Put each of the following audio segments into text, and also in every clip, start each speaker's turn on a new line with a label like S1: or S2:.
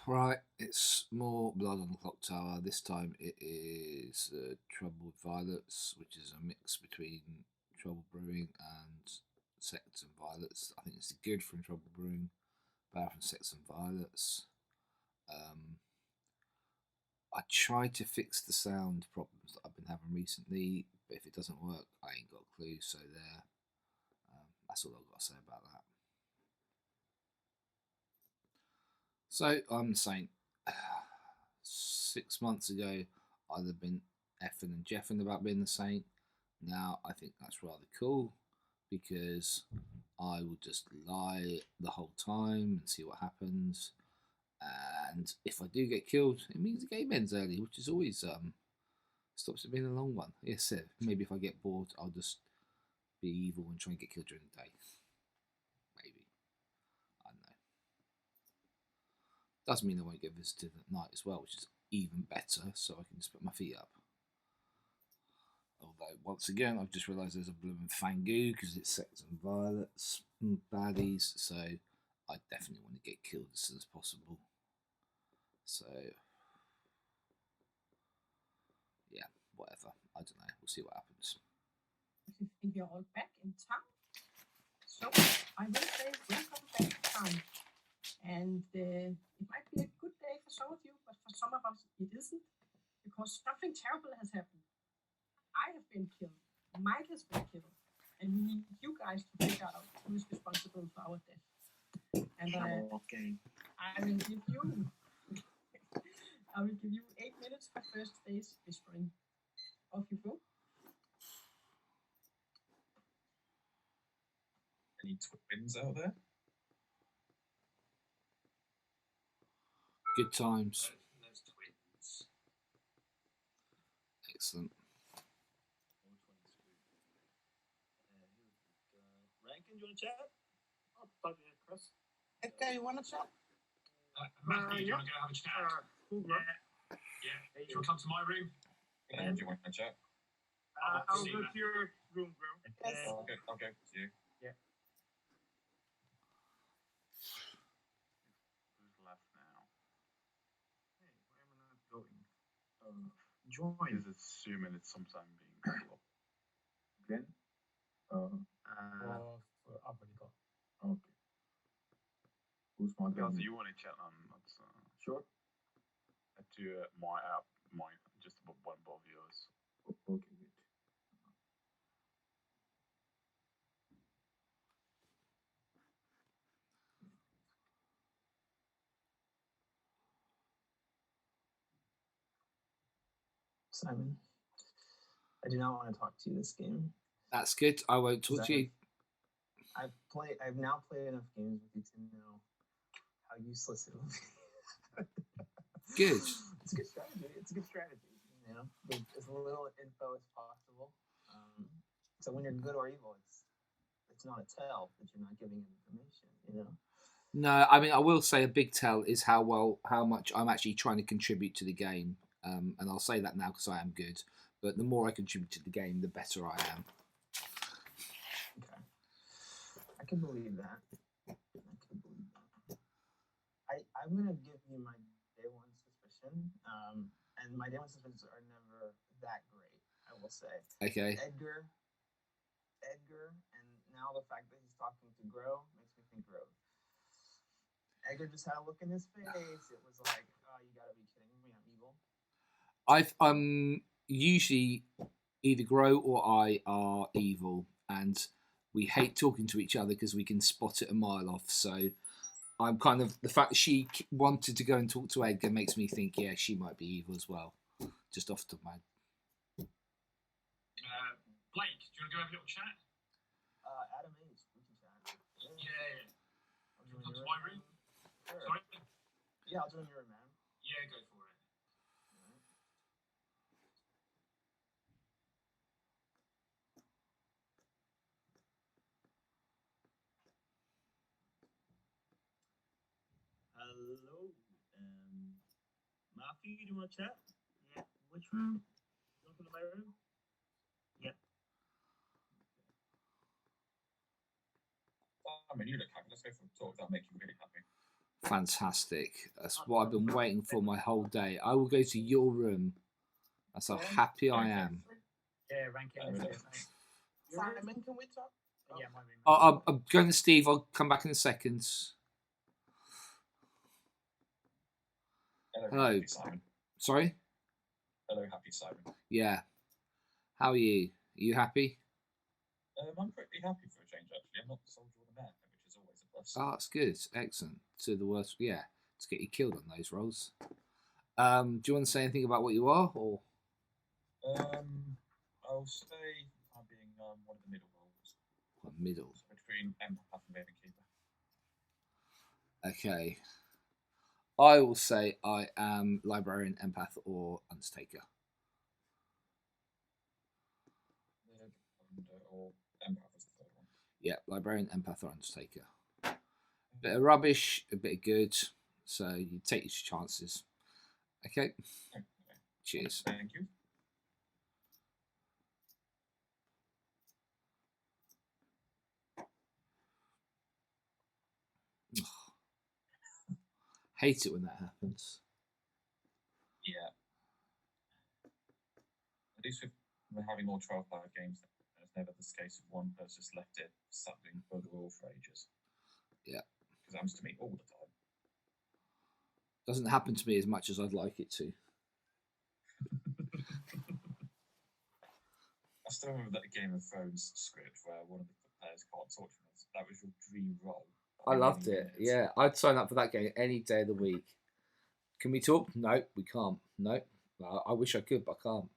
S1: Right, it's more blood on the clock tower. This time it is Trouble with Violets, which is a mix between Trouble Brewing and Sects and Violets. I think it's good from Trouble Brewing, bad from Sects and Violets. Um, I tried to fix the sound problems that I've been having recently, but if it doesn't work, I ain't got a clue. So there, that's all I've got to say about that. So I'm the Saint. 6 months ago, I'd have been effing and jeffing about being the Saint. Now I think that's rather cool because I will just lie the whole time and see what happens. And if I do get killed, it means the game ends early, which is always stops it being a long one. Yes, maybe if I get bored, I'll just be evil and try and get killed during the day. Maybe. I don't know. Doesn't mean I won't get visited at night as well, which is even better, so I can just put my feet up. Although, once again, I've just realised there's a blooming Fangu because it's Sects and Violets baddies, so I definitely want to get killed as soon as possible. So, yeah, whatever. I don't know. We'll see what happens.
S2: I think you're all back in town. So, I will say welcome back to town. And it might be a good day for some of you, but for some of us it isn't, because something terrible has happened. I have been killed, Mike has been killed, and we need you guys to figure out who is responsible for our death. And I will give you 8 minutes for first phase whispering. Off you go.
S3: Any twins out there?
S1: Good times.
S3: There's twins.
S1: Excellent.
S3: Rankin, do you want to chat?
S4: I'll plug in, Chris.
S2: Okay, you want to chat?
S4: Matthew, do you want to go have a chat? Yeah. Do you want to come to my room?
S3: Yeah, do you want to chat?
S4: I'll go to your room, bro.
S2: Yes.
S3: Okay, I'll go to you.
S4: Yeah. Who's left now? Hey, why am I not going? Join is assuming it's sometime being called.
S3: Glenn?
S4: For Africa.
S3: Okay. Who's my
S4: Yeah,
S3: guy?
S4: so you want to chat on that's
S3: Sure.
S4: to my app, my just above one above yours.
S3: Okay, good.
S5: Simon, I do not want to talk to you this game.
S1: That's good. I won't talk to you.
S5: I've now played enough games with you to know how useless it will be.
S1: Good.
S5: It's a good strategy. You know, with as little info as possible. So when you're good or evil, it's not a tell that you're not giving information. You know.
S1: No, I mean, I will say a big tell is how much I'm actually trying to contribute to the game. And I'll say that now because I am good. But the more I contribute to the game, the better I am.
S5: Okay. I can believe that. I'm going to give you my day one suspicion. And my day one suspicions are never that great, I will say.
S1: Okay.
S5: Edgar, and now the fact that he's talking to Grow makes me think Grow. Edgar just had a look in his face. It was like, oh, you gotta be kidding me, I'm evil.
S1: I've usually either Grow or I are evil, and we hate talking to each other because we can spot it a mile off. So I'm kind of the fact that she wanted to go and talk to Edgar makes me think, yeah, she might be evil as well. Just off the top of my head.
S4: Blake, do you want to go have a little chat?
S5: Adam H, we can chat.
S4: Yeah.
S5: I'll join
S4: Come to
S5: your
S4: my room?
S5: Sure.
S4: Sorry?
S5: Yeah, I'll join your room, man.
S4: Yeah, go for it.
S3: Hello. Matthew, do you want to chat? Yeah. Which room? You want to come to my room? Yeah. I mean, you look happy. Let's go for a talk. That'll make you really happy.
S1: Fantastic. That's what I've been waiting for my whole day. I will go to your room. That's how happy I am.
S3: Yeah, ranking.
S5: Simon, can we talk?
S3: Yeah, my room.
S1: I'm going to Steve. I'll come back in a second. Hello.
S6: Happy Simon.
S1: Sorry?
S6: Hello, happy Simon.
S1: Yeah. How are you? Are you happy?
S6: I'm pretty happy for a change, actually. I'm not the soldier or the man, which is always a plus.
S1: Oh, that's good. Excellent. To the worst. Yeah. To get you killed on those rolls. Do you want to say anything about what you are? Or
S6: I'll say I'm being one of the middle roles.
S1: middle.
S6: So between Empath and Raven Keeper.
S1: Okay. I will say I am Librarian, Empath, or Undertaker.
S6: Or Empath is the third one.
S1: Yeah, Librarian, Empath, or Undertaker. A bit of rubbish, a bit of good. So you take your chances. Okay.
S6: Okay.
S1: Cheers.
S6: Thank you.
S1: Hate it when that happens.
S6: Yeah. At least we're having more 12-player games. There's never this case of one person just left it something for the rule for ages.
S1: Yeah.
S6: Because it happens to me all the time.
S1: Doesn't happen to me as much as I'd like it to.
S6: I still remember that Game of Thrones script where one of the players can't talk to us. That was your dream role.
S1: I loved it. Yeah, I'd sign up for that game any day of the week. Can we talk? No, we can't. No. I wish I could, but I can't.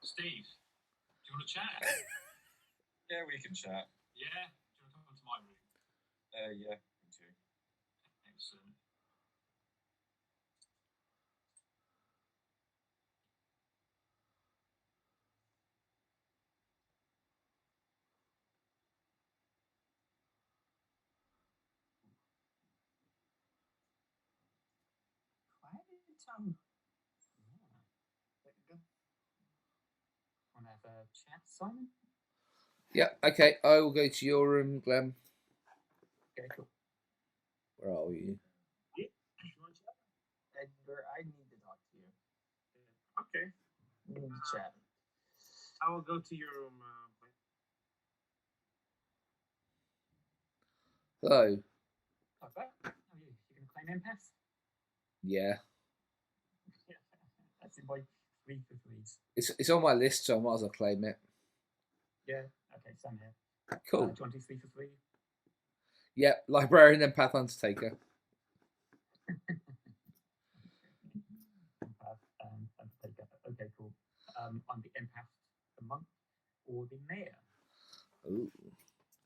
S7: Steve, do you want to chat?
S6: Yeah, we can chat.
S7: Yeah? Do you want to come to my room?
S6: Yeah, me too.
S7: Excellent.
S2: Quiet, Tom.
S3: Want to have a chat, Simon?
S1: Yeah, okay. I will go to your room, Glenn.
S3: Okay, cool.
S1: Where are you?
S5: Edgar, I need to talk to you.
S3: Okay.
S5: We need to chat.
S3: I will go to your room.
S1: Hello.
S3: How are you? You can claim empath?
S1: Yeah.
S3: That's in my 3 for 3s.
S1: It's on my list, so I might as well claim it.
S3: Yeah. Okay, same here.
S1: Cool.
S3: Do you want to do 3 for 3?
S1: Yeah, Librarian, Empath, Undertaker.
S3: Empath and Undertaker. Okay, cool. I'm the empath, the monk, or the mayor.
S1: Ooh.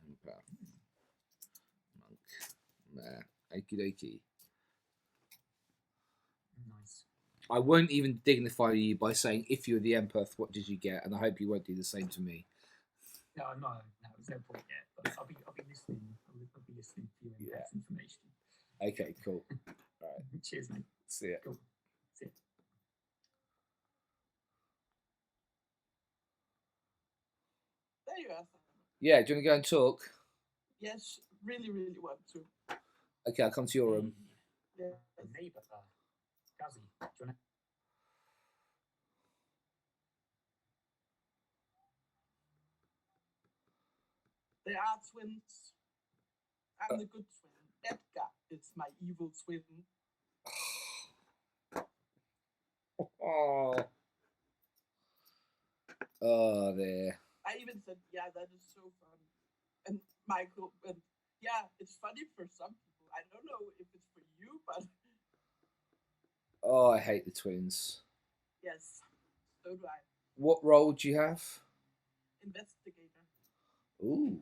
S1: Empath. Monk. Nah. Okie dokie.
S3: Nice.
S1: I won't even dignify you by saying, if you're the Empath, what did you get? And I hope you won't do the same to me.
S3: No, there's no point yet. But I'll be listening. I'll be listening to your empath information.
S1: Okay, cool. All right.
S3: Cheers, mate.
S1: See ya.
S3: Cool. See ya.
S8: There you are, Simon.
S1: Yeah, do you want to go and talk?
S8: Yes, really, really want to.
S1: Okay, I'll come to your room.
S8: Yes.
S3: The neighbour, Guzzy. Do you want to...
S8: They are twins. I'm the good twin. Edgar is my evil twin.
S1: Oh. Oh, there.
S8: I even said, yeah, that is so fun. And Michael went, yeah, it's funny for some people. I don't know if it's for you, but
S1: Oh, I hate the twins.
S8: yes, so do I.
S1: What role do you have?
S8: Investigator.
S1: Ooh.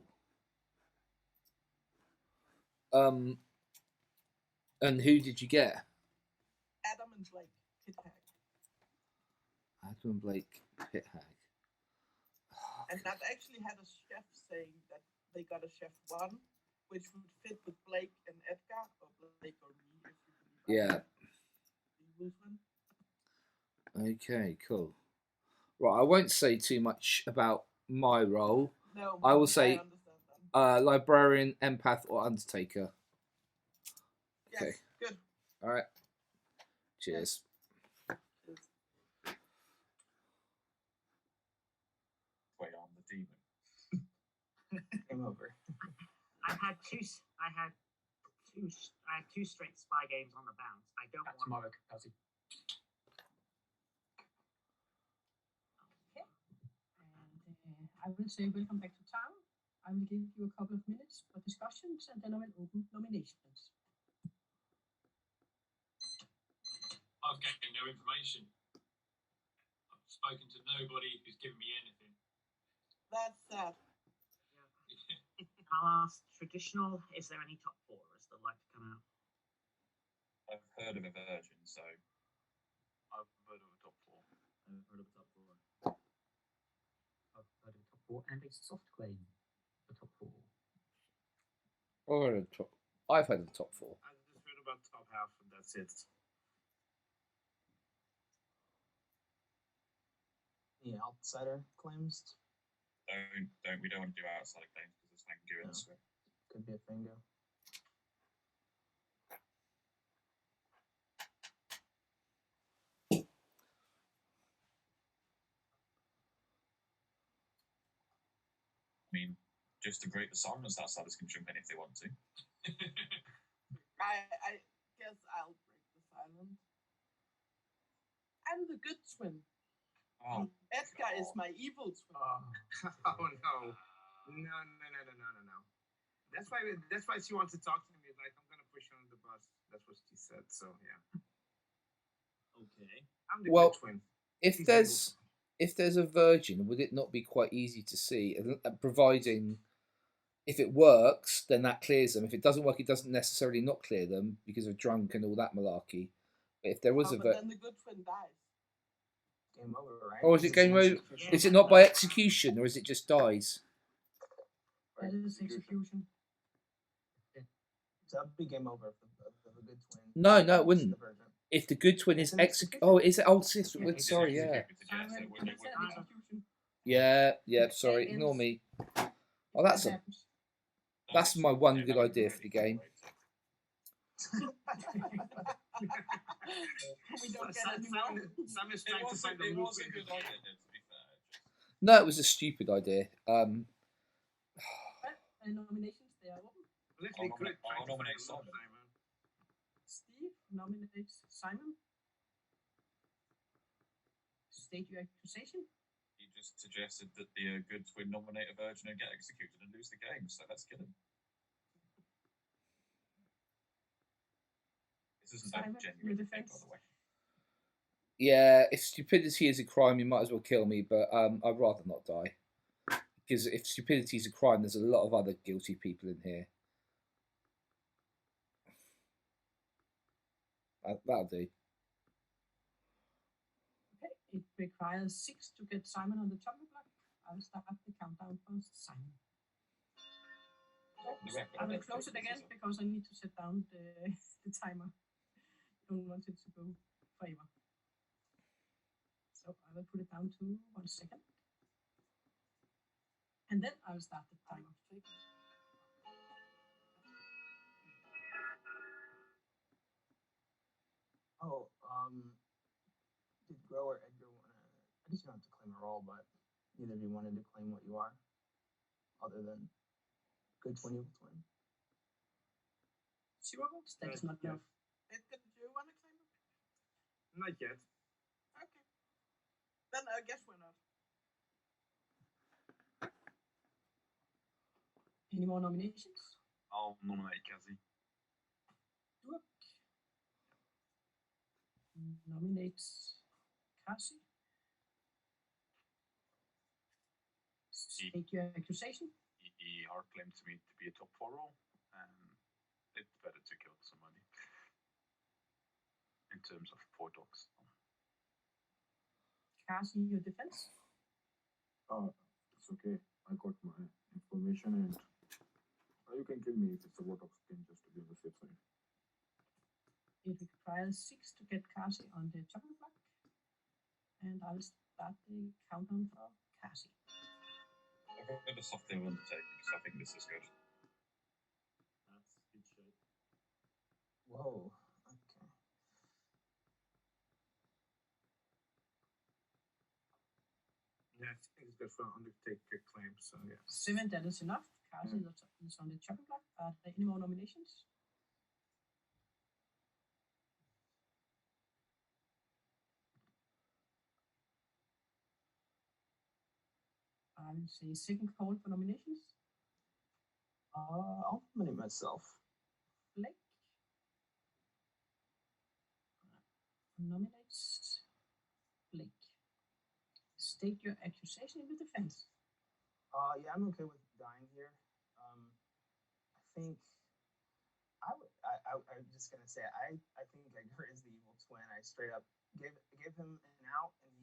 S1: And who did you get?
S8: Adam and Blake, Pit Hag.
S1: Adam and Blake, Pit Hag.
S8: And I've actually had a chef saying that they got a chef 1, which would fit with Blake and Edgar, or Blake or me, if you believe.
S1: Yeah.
S8: The evil twin.
S1: Okay, cool. Right, I won't say too much about my role.
S8: No,
S1: I will say
S8: understand that.
S1: Librarian, Empath, or Undertaker.
S8: Yes,
S1: Okay.
S8: good.
S1: All right. Cheers.
S6: Wait, I'm the demon.
S5: Game over.
S9: I had two straight spy games on the bounce. I don't
S3: Back
S9: want.
S3: tomorrow, Kelsey.
S2: Okay. And I will say welcome back to town. I will give you a couple of minutes for discussions and then I will open nominations.
S7: I've gained no information. I've spoken to nobody who's given me anything.
S8: That's sad.
S9: I'll ask traditional. Is there any top fourers that like to come out?
S6: I've heard of a virgin, so
S4: I've heard of a top 4.
S3: I've heard of a top 4. I've heard of a top 4 and a soft claim for top 4.
S1: I've heard of the top 4.
S4: I just heard about top half, and that's it.
S5: Any outsider claims?
S6: we don't want to do outside claims because there's ambiguous.
S5: No. Could be a bingo.
S6: I mean, just to break the silence, outsiders can jump in if they want to.
S8: I guess I'll break the silence. I'm the good twin.
S6: Oh,
S8: Edgar is my evil twin.
S5: Oh no. No. That's why she wants to talk to me. Like, I'm gonna push her under the bus. That's what she said. So yeah.
S4: Okay.
S5: I'm the
S1: Well,
S5: good twin.
S1: If there's a virgin, would it not be quite easy to see? Providing if it works, then that clears them. If it doesn't work, it doesn't necessarily not clear them because of drunk and all that malarkey. But if there was a
S8: But
S1: virgin,
S8: then the good twin dies.
S5: Game over, right?
S1: or is it game over?
S5: Execution?
S1: Is it not by execution, or is it just dies?
S2: That is execution.
S5: So that'd be game over if the good twin.
S1: No, it
S5: is
S1: wouldn't.
S5: the virgin.
S1: If the good twin is
S5: It's an
S1: executed, oh, is it? Oh, sis,
S2: Yeah.
S1: sorry, yeah,
S8: Simon,
S6: So it
S2: It's
S6: wouldn't-
S2: an execution.
S1: yeah. Sorry, ignore me. Oh,
S2: That happens.
S1: that's my one good idea for the game.
S8: We don't get any more.
S5: Sam is
S6: It
S5: trying to
S6: was,
S5: find
S6: it
S5: the
S6: was a
S5: movement.
S6: good idea, to be fair.
S1: No, it was a stupid idea.
S2: Nominations, they are open.
S6: I'll nominate Simon.
S2: Steve nominates Simon. State your accusation.
S6: He just suggested that the good twin nominate a virgin and get executed and lose the game, so let's kill him. This isn't
S2: Simon,
S6: a genuine
S2: your
S6: thing, by
S2: defense.
S6: the way.
S1: Yeah, if stupidity is a crime, you might as well kill me. But I'd rather not die, because if stupidity is a crime, there's a lot of other guilty people in here. That'll do.
S2: Okay, it requires 6 to get Simon on the chocolate block. I'll start the countdown for Simon. I will close it again because I need to set down the timer. I don't want it to go forever. So I will put it down to 1 second. And then I will start the timer.
S5: Oh, did Grow or Edgar want to? I guess you don't have to claim a role, but neither of you wanted to claim what you are, other than good twin, evil twin.
S2: 0 votes? That is not enough.
S8: Edgar, do you want to claim it?
S5: Not yet.
S8: Okay. Then I guess we're not.
S2: Any more nominations?
S4: I'll nominate Cassie.
S2: Duke nominates Kasi. State your accusation.
S4: He hard claimed to me to be a top 4 role, and it's better to kill somebody in terms of poor dogs.
S2: Kasi, your defense.
S10: It's okay. I got my information, and you can kill me if it's a Vortox skin, just to be on the safe side.
S2: It requires 6 to get Kasi on the chocolate block. And I'll start the countdown for Kasi.
S6: I've got a soft thing undertaking, so I think this is good.
S3: That's good shape.
S5: Whoa. Okay.
S4: Yeah, I think it's good for Undertaker claim, so yeah.
S2: 7, that is enough. Kasi is on the chopping block. Are there any more nominations? I will say second call for nominations.
S5: I'll nominate myself.
S2: Blake nominates Blake. State your accusation in the defense.
S5: Yeah, I'm okay with dying here. I think I'm just gonna say I think Edgar is the evil twin. I straight up gave him an out, and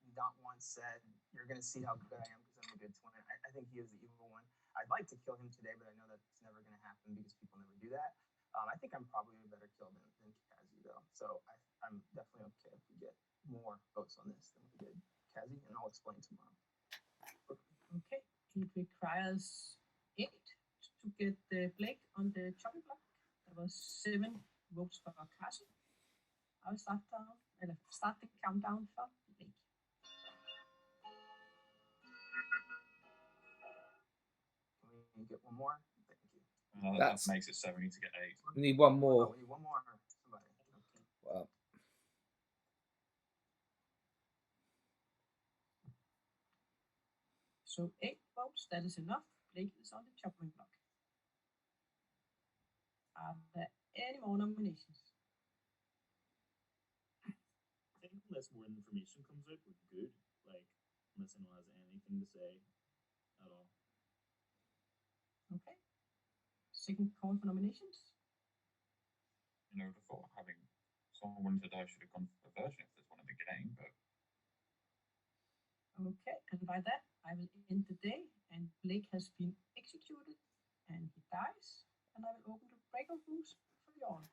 S5: he not once said, "You're gonna see how good I am because I'm a good twin." I think he is the evil one. I'd like to kill him today, but I know that's never gonna happen because people never do that. I think I'm probably a better kill than Kazi though, so I'm definitely okay if we get more votes on this than we did Kazi, and I'll explain tomorrow.
S2: Okay, it requires 8 to get Blake on the chopping block. There was 7 votes for Kasi. I'll start the countdown for Blake.
S5: Can we get one more? Thank you.
S6: That makes it 7. We need to get 8.
S1: We need one more.
S5: Oh, we need one more. Somebody. Okay.
S1: Well,
S2: So 8 votes, that is enough. Blake is on the chopping block. Are there any more nominations?
S11: I think unless more information comes out, we're good. Like, unless anyone has anything to say at all.
S2: Okay. Second call for nominations.
S6: You know, I thought having someone to die should have gone for the version if there's one in the game, but.
S2: Okay, and by that, I will end the day, and Blake has been executed, and he dies, and I will open the breakout rooms for you all.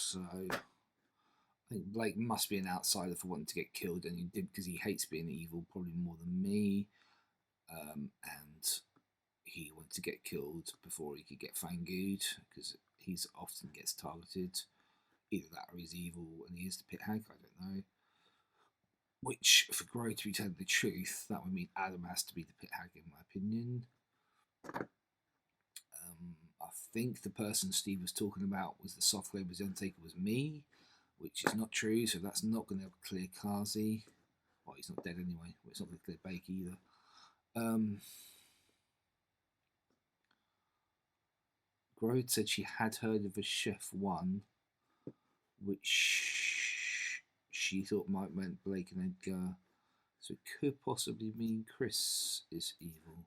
S1: so I think Blake must be an outsider for wanting to get killed, and he did because he hates being evil, probably more than me. And he wanted to get killed before he could get fangooed because he's often gets targeted. Either that or he's evil and he is the pit hag. I don't know. Which, for Gro to be telling the truth, that would mean Adam has to be the pit hag, in my opinion. I think the person Steve was talking about was the software was the Undertaker was me, which is not true, so that's not going to clear Kazi. Well, he's not dead anyway. Well, it's not going to clear Bake either. Gro said she had heard of a Chef 1, which she thought might meant Blake and Edgar. So it could possibly mean Chris is evil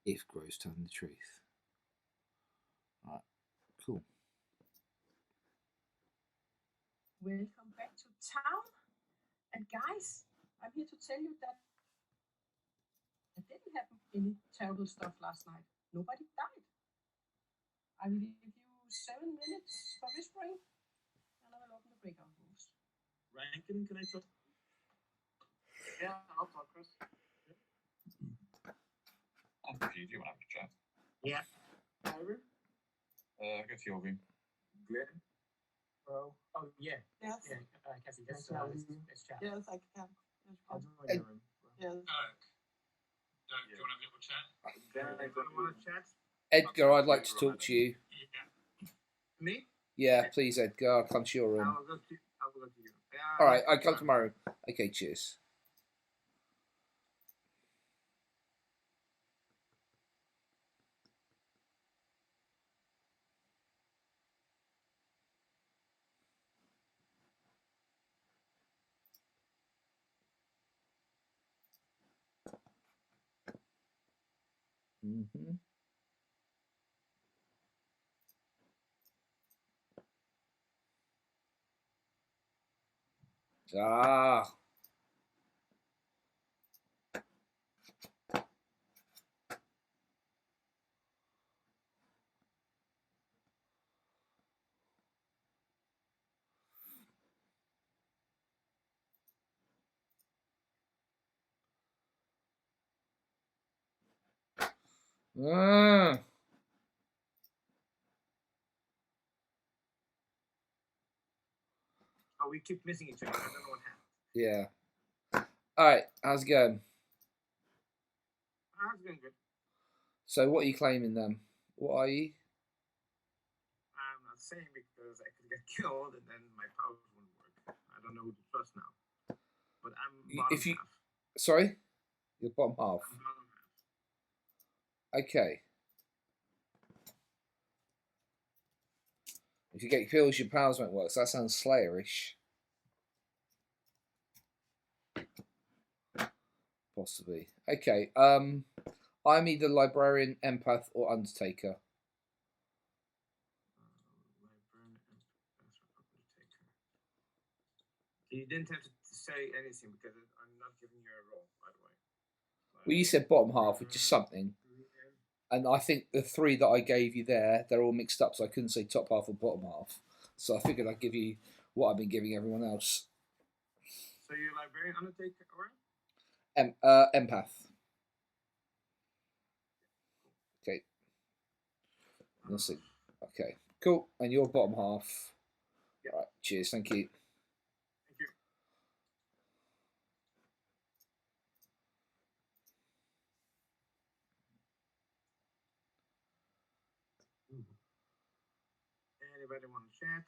S1: if Gro's telling the truth. Alright, cool.
S2: Welcome back to town. And guys, I'm here to tell you that there didn't happen any terrible stuff last night. Nobody died. I will give you 7 minutes for whispering, and I will open the breakout rooms.
S11: Rankin, can I talk?
S4: Yeah, I'll talk, Chris.
S6: I'm confused. You want to have a chat?
S11: Yeah.
S4: Ivor?
S6: Go to your room.
S4: Glenn?
S5: Bro.
S11: Oh, yeah.
S8: Yes.
S11: Yeah, Cassie,
S5: Can I
S11: let's
S5: chat with you?
S11: chat.
S8: Yes, I can.
S5: I'll join your room. Bro.
S8: Yes.
S7: Dirk, do you want to have a little chat?
S4: Glenn, I don't want to chat.
S1: Edgar, I'd like to talk to you.
S7: Yeah.
S4: Me?
S1: Yeah, please, Edgar. I'll come to your room.
S4: I will go to you. Yeah,
S1: Alright, I come to my room. Okay, cheers. Mm-hmm. Ah. Ah.
S12: Oh, we keep missing each other. I don't know what happened.
S1: Yeah. All right. How's it going?
S12: Oh, it's going good.
S1: So, what are you claiming then? What are you?
S12: I'm not saying because I could get killed and then my powers wouldn't work. I don't know who to trust now. But I'm bottom
S1: If you,
S12: half.
S1: sorry, you're bottom half.
S12: I'm bottom half.
S1: Okay. If you get killed, your powers won't work. So that sounds Slayerish. Possibly. Okay. I'm either librarian, empath, or undertaker.
S12: You didn't have to say anything because I'm not giving you a roll, by the way.
S1: Well, you said bottom half, which is something. And I think the three that I gave you there, they're all mixed up, so I couldn't say top half or bottom half. So I figured I'd give you what I've been giving everyone else.
S12: So you're librarian, undertaker, or?
S1: Empath. Okay. Let's see. Okay. Cool. And you're bottom half.
S12: Yep.
S1: All right. Cheers. Thank you.
S12: Thank you. Anybody want to chat?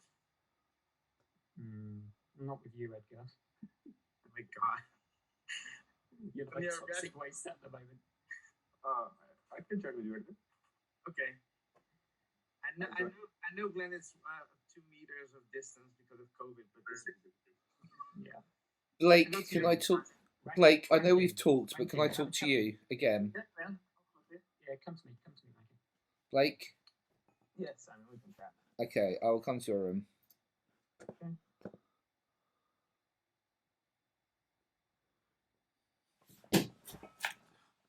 S3: Not with you, Edgar.
S12: Oh my god.
S3: You're the most toxic waste at the moment.
S10: I can chat with you, Edgar.
S12: Okay. I know Glenn is 2 meters of distance because of COVID, but this is
S3: Yeah.
S1: Blake, can I talk? Blake, I know we've talked, but can I talk to you again?
S3: Yeah, come to me, Michael.
S1: Blake?
S5: Yes, I mean, we can chat.
S1: Okay, I'll come to your room.
S5: Okay.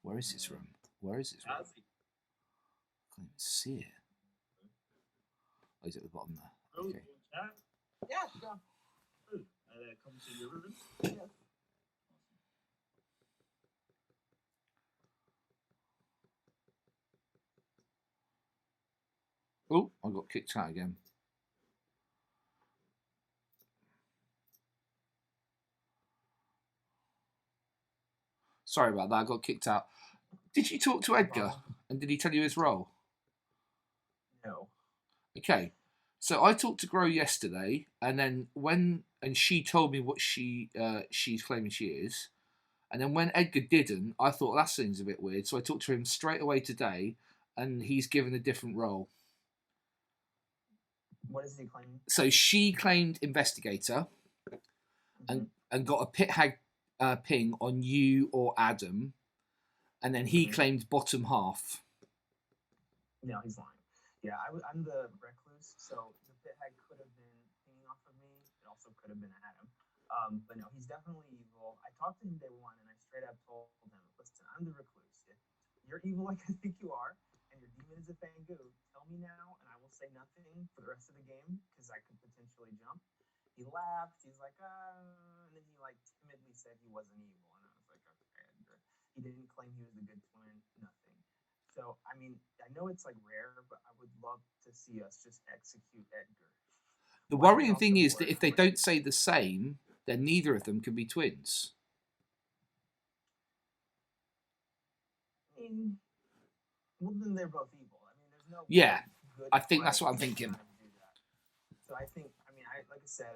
S1: Where is this room? Where is this room? I can't even see it. Oh, he's at the bottom there. Okay.
S8: Yeah, sure.
S11: Come to your room.
S8: Yes.
S1: Oh, I got kicked out again. Sorry about that, I got kicked out. Did you talk to Edgar? And did he tell you his role?
S5: No.
S1: Okay. So I talked to Grow yesterday, and then she told me what she's claiming she is. And then when Edgar didn't, I thought that seems a bit weird. So I talked to him straight away today, and he's given a different role.
S5: What is he claiming?
S1: So she claimed investigator, and got a pit hag ping on you or Adam, and then he claimed bottom half.
S5: No, he's lying. Yeah, I'm the recluse, so the pit hag could have been pinging off of me. It also could have been Adam. But no, he's definitely evil. I talked to him day one, and I straight up told him, listen, I'm the recluse. If you're evil like I think you are, and your demon is a Fangu, tell me now, and I will say nothing for the rest of the game, because I could potentially jump. He laughed. He's like, and then he like timidly said he wasn't evil, and I was like, okay, Edgar. He didn't claim he was the good twin. Nothing. So I mean, I know it's like rare, but I would love to see us just execute Edgar.
S1: The worrying thing is that if they don't say the same, then neither of them can be twins.
S5: I mean, well, then they're both evil. I mean, there's no.
S1: Yeah,
S5: good
S1: I think
S5: way
S1: that's what I'm
S5: to
S1: thinking.
S5: kind of do that. So I think, I mean, like I said,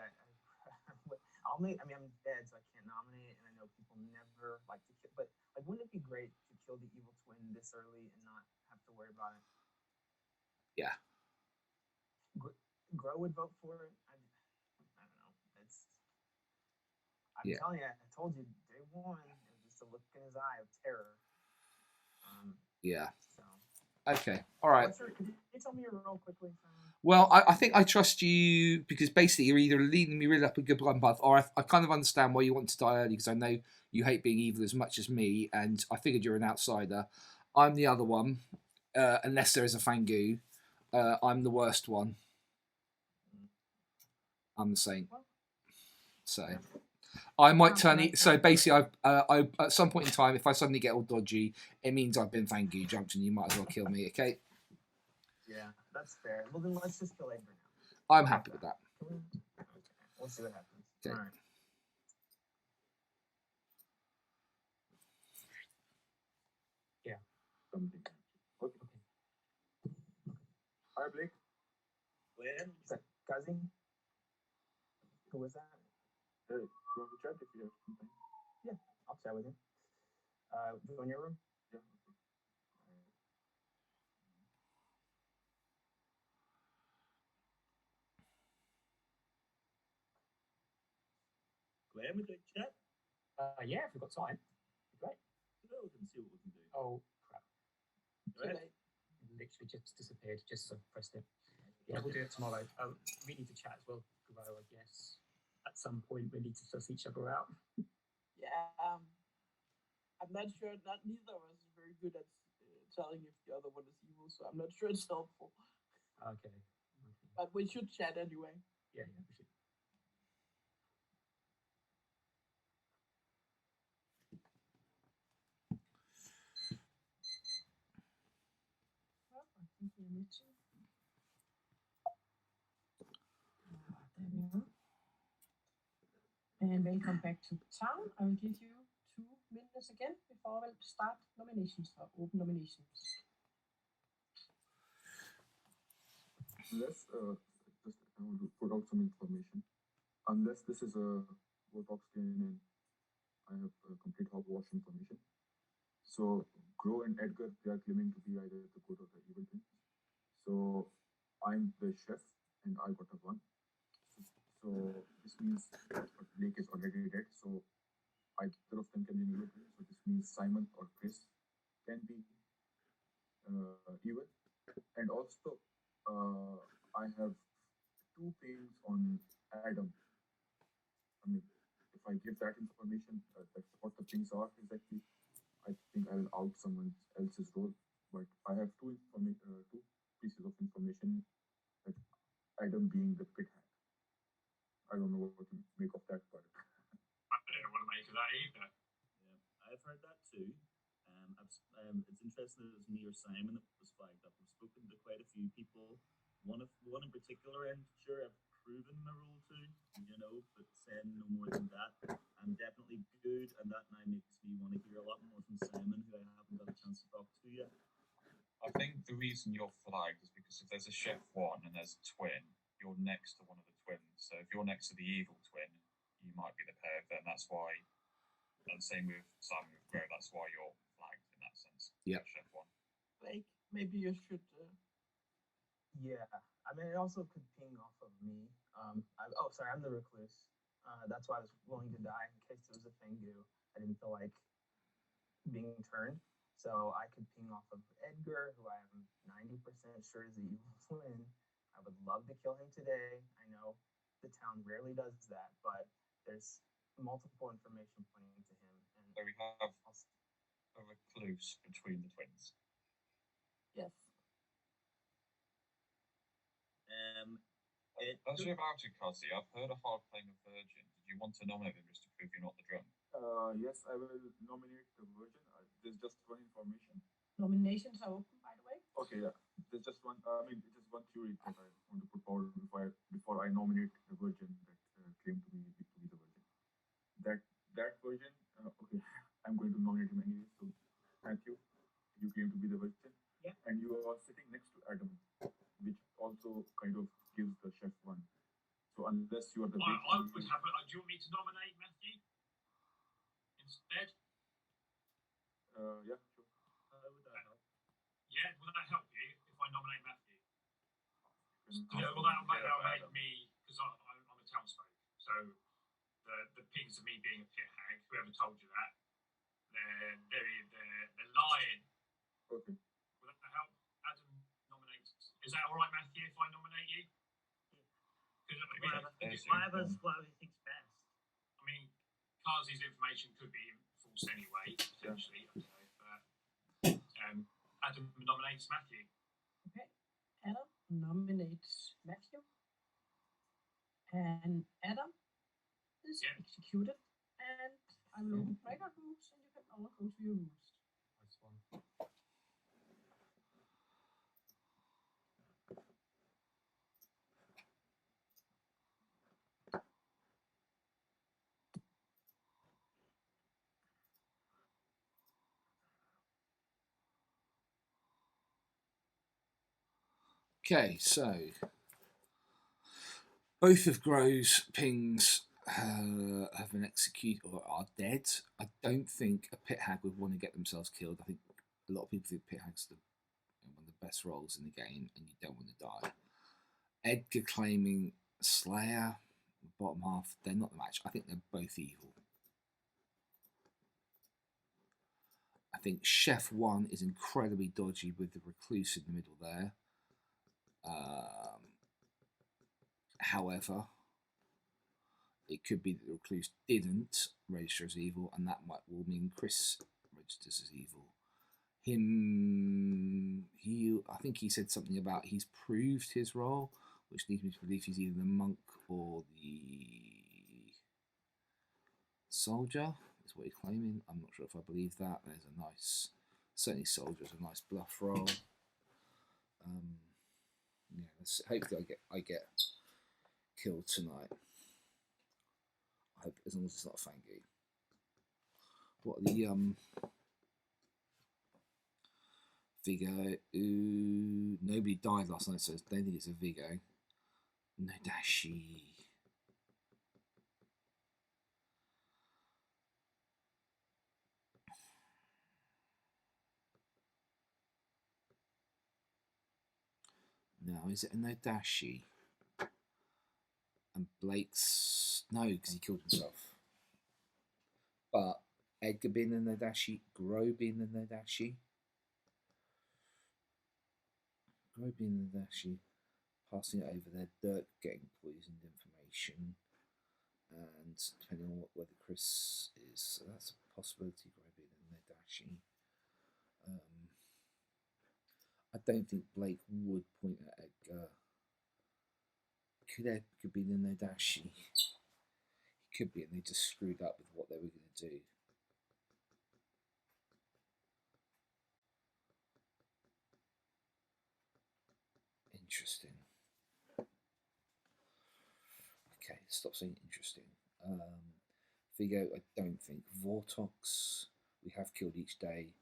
S5: I'll make. I mean, I'm dead, so I can't nominate, and I know people never like to kill. But like, wouldn't it be great to kill the evil twin this early and not have to worry about it?
S1: Yeah.
S5: Grow would vote for it. I don't know. I'm telling you, I told you day one. It was just a look in his eye of terror.
S1: Yeah.
S5: So.
S1: Okay. All right.
S5: Can you tell me your role quickly?
S1: Well, I think I trust you because basically you're either leading me really up a good blind path, or I kind of understand why you want to die early because I know you hate being evil as much as me, and I figured you're an outsider. I'm the other one, unless there is a Fangu. I'm the worst one. I'm the saint. So, I might turn
S2: Right,
S1: it. So
S2: right.
S1: basically, I at some point in time, if I suddenly get all dodgy, it means I've been Fang Gu jumped, and you might as well kill me. Okay,
S5: Yeah, that's fair. Well, then let's just kill Edgar now.
S1: I'm happy with that.
S5: Can we? Okay, we'll see what happens.
S1: Okay.
S5: All right.
S3: Yeah.
S10: Something. Okay. Hi, Blake.
S11: Glenn?
S5: Is that Kazi? Who was that?
S10: Hey, you want to chat if you have some time?
S5: Yeah, I'll chat with you. Go in your room.
S10: Yeah. Okay.
S11: Glenn, would you like to chat?
S3: Yeah, if we've got time. Great.
S11: So we can see what we can do.
S3: Oh, crap.
S11: Right?
S3: It literally just disappeared just as I pressed it. Yeah, we'll do it tomorrow. We need to chat as well, Guro, I guess. At some point, we need to suss each other out.
S8: Yeah, I'm not sure. Not neither of us is very good at telling if the other one is evil, so I'm not sure it's helpful.
S3: Okay.
S8: But we should chat anyway.
S3: Yeah, we should.
S2: Well, I think we're missing. There we are. And welcome back to town. I will give you 2 minutes again before we'll start nominations or open nominations.
S10: Unless just I want to put out some information. Unless this is a Botox skin and I have complete hogwash information. So Gro and Edgar, they are claiming to be either the good or the evil thing. So I'm the chef and I got a 1. So this means Blake is already dead. So either of them can be an evil thing. So this means Simon or Chris can be evil. And also I have 2 things on Adam. I mean, if I give that information, that's what the things are exactly, I think I will out someone else's role. But I have 2 pieces of information that Adam being the pit hack. I don't know what to make of that, but
S7: I don't know what to make of that either.
S11: Yeah, I've heard that too. It's interesting that it's me or Simon that was flagged up. I've spoken to quite a few people. One in particular, I'm sure I've proven my role to, but saying no more than that. I'm definitely good, and that now makes me want to hear a lot more from Simon, who I haven't got a chance to talk to yet.
S6: I think the reason you're flagged is because if there's a chef 1 and there's a twin, you're next to one of the twins. So if you're next to the evil twin, you might be the pair. Then that's why. And same with Simon with Gro. That's why you're flagged in that sense.
S1: Yeah.
S6: Chef 1.
S8: Blake, maybe you should.
S5: Yeah, I mean, it also could ping off of me. Sorry, I'm the recluse. That's why I was willing to die in case there was a Fengu. I didn't feel like being turned. So I could ping off of Edgar, who I am 90% sure is the evil twin. I would love to kill him today. I know the town rarely does that, but there's multiple information pointing to him. And
S6: So we have a recluse between the twins.
S8: Yes.
S6: As you're about to, Kazi, I've heard a hard playing a virgin. Did you want to nominate them just to prove you're not the drunk?
S10: yes, I will nominate the virgin. There's just one information.
S2: Nominations are open, by the way.
S10: Okay, yeah. There's just one. It's just one theory that I want to put forward before I nominate the virgin that claimed to be the virgin. That virgin. Okay, I'm going to nominate him anyway. So, Matthew, you claim to be the virgin.
S9: Yeah.
S10: And you are sitting next to Adam, which also kind of gives the chef 1. So unless you are the
S7: I would have. Do you want me to nominate Matthew instead?
S10: Yeah, sure.
S11: How would that help?
S7: Yeah, will that help you if I nominate Matthew?
S10: Yeah,
S7: Well, that'll make me, because I'm a townsfolk. So the pings of me being a pit hag, whoever told you that, they're lying.
S10: Okay.
S7: Will that help? Adam nominates. Is that all right, Matthew? If I nominate you?
S9: Whatever he thinks best.
S7: I mean, Kazi's information could be false anyway, potentially. I don't know, but Adam nominates Matthew.
S2: Okay. Adam nominates Matthew. And Adam is executed I will open breaker rules and you can all go to your rules.
S3: Nice one.
S1: Okay, so both of Gro's pings have been executed or are dead. I don't think a pit hag would want to get themselves killed. I think a lot of people think pit hag's one of the best roles in the game, and you don't want to die. Edgar claiming Slayer, bottom half, they're not the match. I think they're both evil. I think Chef 1 is incredibly dodgy with the recluse in the middle there. However, it could be that the recluse didn't register as evil, and that will mean Chris registers as evil. I think he said something about he's proved his role, which leads me to believe he's either the monk or the soldier, is what he's claiming. I'm not sure if I believe that. There's a nice, certainly soldier's a nice bluff roll. Yeah, hopefully I get killed tonight. I hope, as long as it's not Fangu. What are the Vigo? Ooh, nobody died last night, so I don't think it's a Vigo. No Dashi. No, is it a Nodashi? And Blake's... No, because he killed himself. But Edgar being a Nodashi, Gro being a Nodashi. Gro being a Nodashi, passing it over there, Dirk getting poisoned information. And depending on whether Chris is... So that's a possibility, Gro being a Nodashi. I don't think Blake would point at Edgar. Could Edgar be the Nodashi? He could be, and they just screwed up with what they were going to do. Interesting. Okay, stop saying interesting. Vigo, I don't think. Vortox, we have killed each day.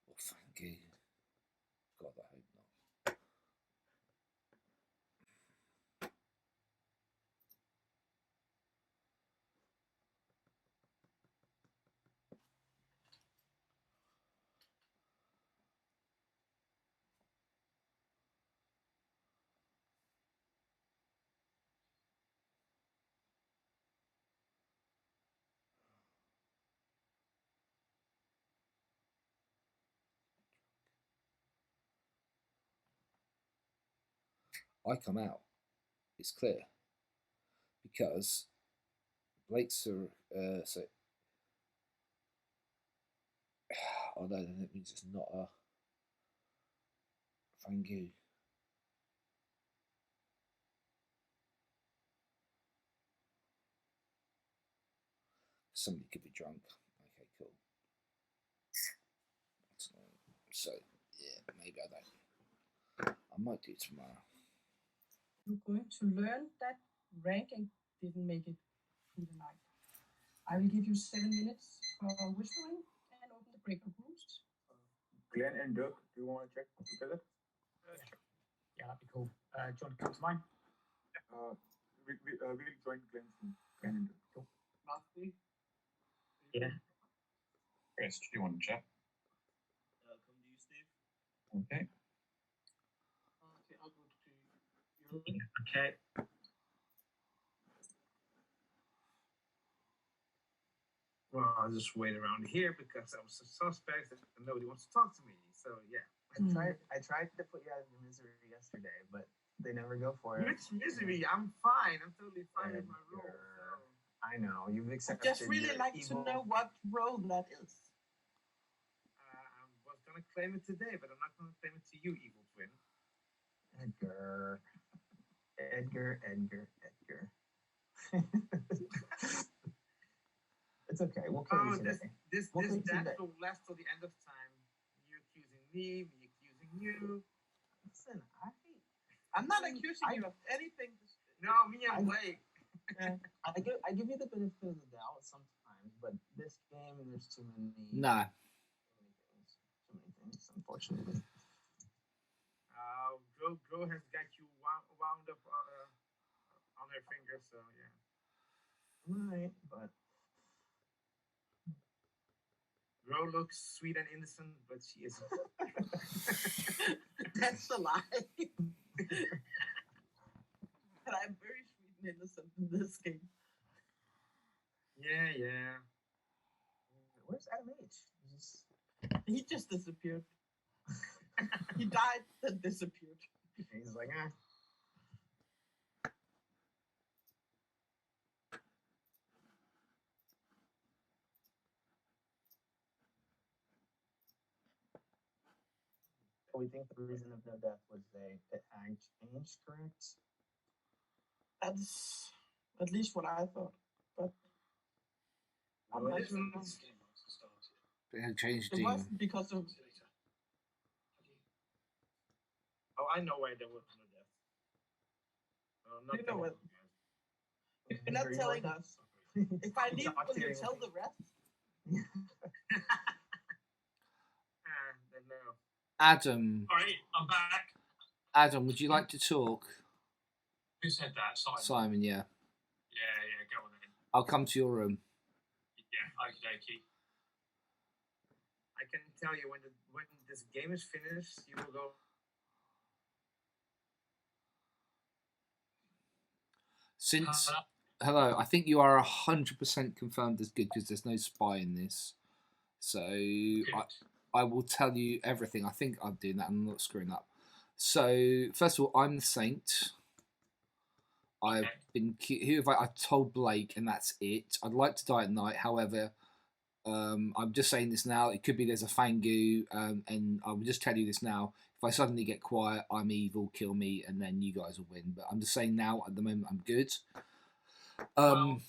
S1: Or Fangu. God, I hope not. I come out. It's clear. Because Blake's so oh no, then it means it's not a Fangu. Somebody could be drunk. Okay, cool. So yeah, maybe I don't. I might do it tomorrow.
S2: You're going to learn that ranking didn't make it through the night. I will give you 7 minutes for whispering and open the breaker rooms.
S10: Glenn and Dirk, do you want to check together?
S3: Sure. Yeah, that'd be cool. Do you want to come to mine?
S10: We'll join Glenn soon. Glenn and Dirk.
S3: Cool.
S12: Lastly,
S3: Yeah.
S6: Chris, do you want to check?
S11: Come to you, Steve.
S6: Okay.
S12: okay, I'll go to you.
S3: Okay.
S12: Well, I'll just wait around here because I'm a suspect and nobody wants to talk to me. So yeah.
S5: I tried to put you out of your misery yesterday, but they never go for it.
S12: Which misery? I'm fine. I'm totally fine with my role. So.
S5: I know you've
S8: I
S5: accepted.
S8: just really like
S5: evil.
S8: to know what role that is.
S12: I was gonna claim it today, but I'm not gonna claim it to you, evil twin.
S5: Edgar. It's okay. We'll kill you
S12: this
S5: today.
S12: this
S5: We'll
S12: this
S5: kill you
S12: dance
S5: today.
S12: will last till the end of time. You accusing me accusing you.
S5: Listen,
S12: I'm not accusing you of anything. No, me and Blake.
S5: I give you the benefit of the doubt sometimes, but this game there's too many.
S1: Nah.
S5: Too many things, unfortunately.
S12: Gro has got you wound up on her finger, so yeah.
S5: Right, but
S12: Gro looks sweet and innocent, but she isn't.
S8: That's a lie. And I'm very sweet and innocent in this game.
S12: Yeah.
S5: Where's Adam H?
S8: He just disappeared. He died, then disappeared.
S5: He's like, We think the reason of no death was a pit hag change, correct?
S8: That's at least what I thought. But I'm not sure.
S1: They had changed
S8: It was
S1: team.
S8: because of.
S12: Oh, I know why there was no death. Not
S8: You know what? You're
S5: You're
S8: not telling us. If I leave, will you tell the rest?
S12: Then no.
S1: Adam.
S7: Sorry, I'm back.
S1: Adam, would you like to talk?
S7: Who said that?
S1: Simon, yeah.
S7: Yeah, go on then.
S1: I'll come to your room.
S7: Yeah, okie dokie.
S12: I can tell you when this game is finished, you will go.
S1: Since hello, I think you are 100% confirmed as good because there's no spy in this. So I will tell you everything. I think I'm doing that. I'm not screwing up. So first of all, I'm the saint. I've been. Who have I told Blake, and that's it. I'd like to die at night. However, I'm just saying this now. It could be there's a Fangu, and I will just tell you this now. If I suddenly get quiet, I'm evil. Kill me, and then you guys will win. But I'm just saying now. At the moment, I'm good.
S7: Well,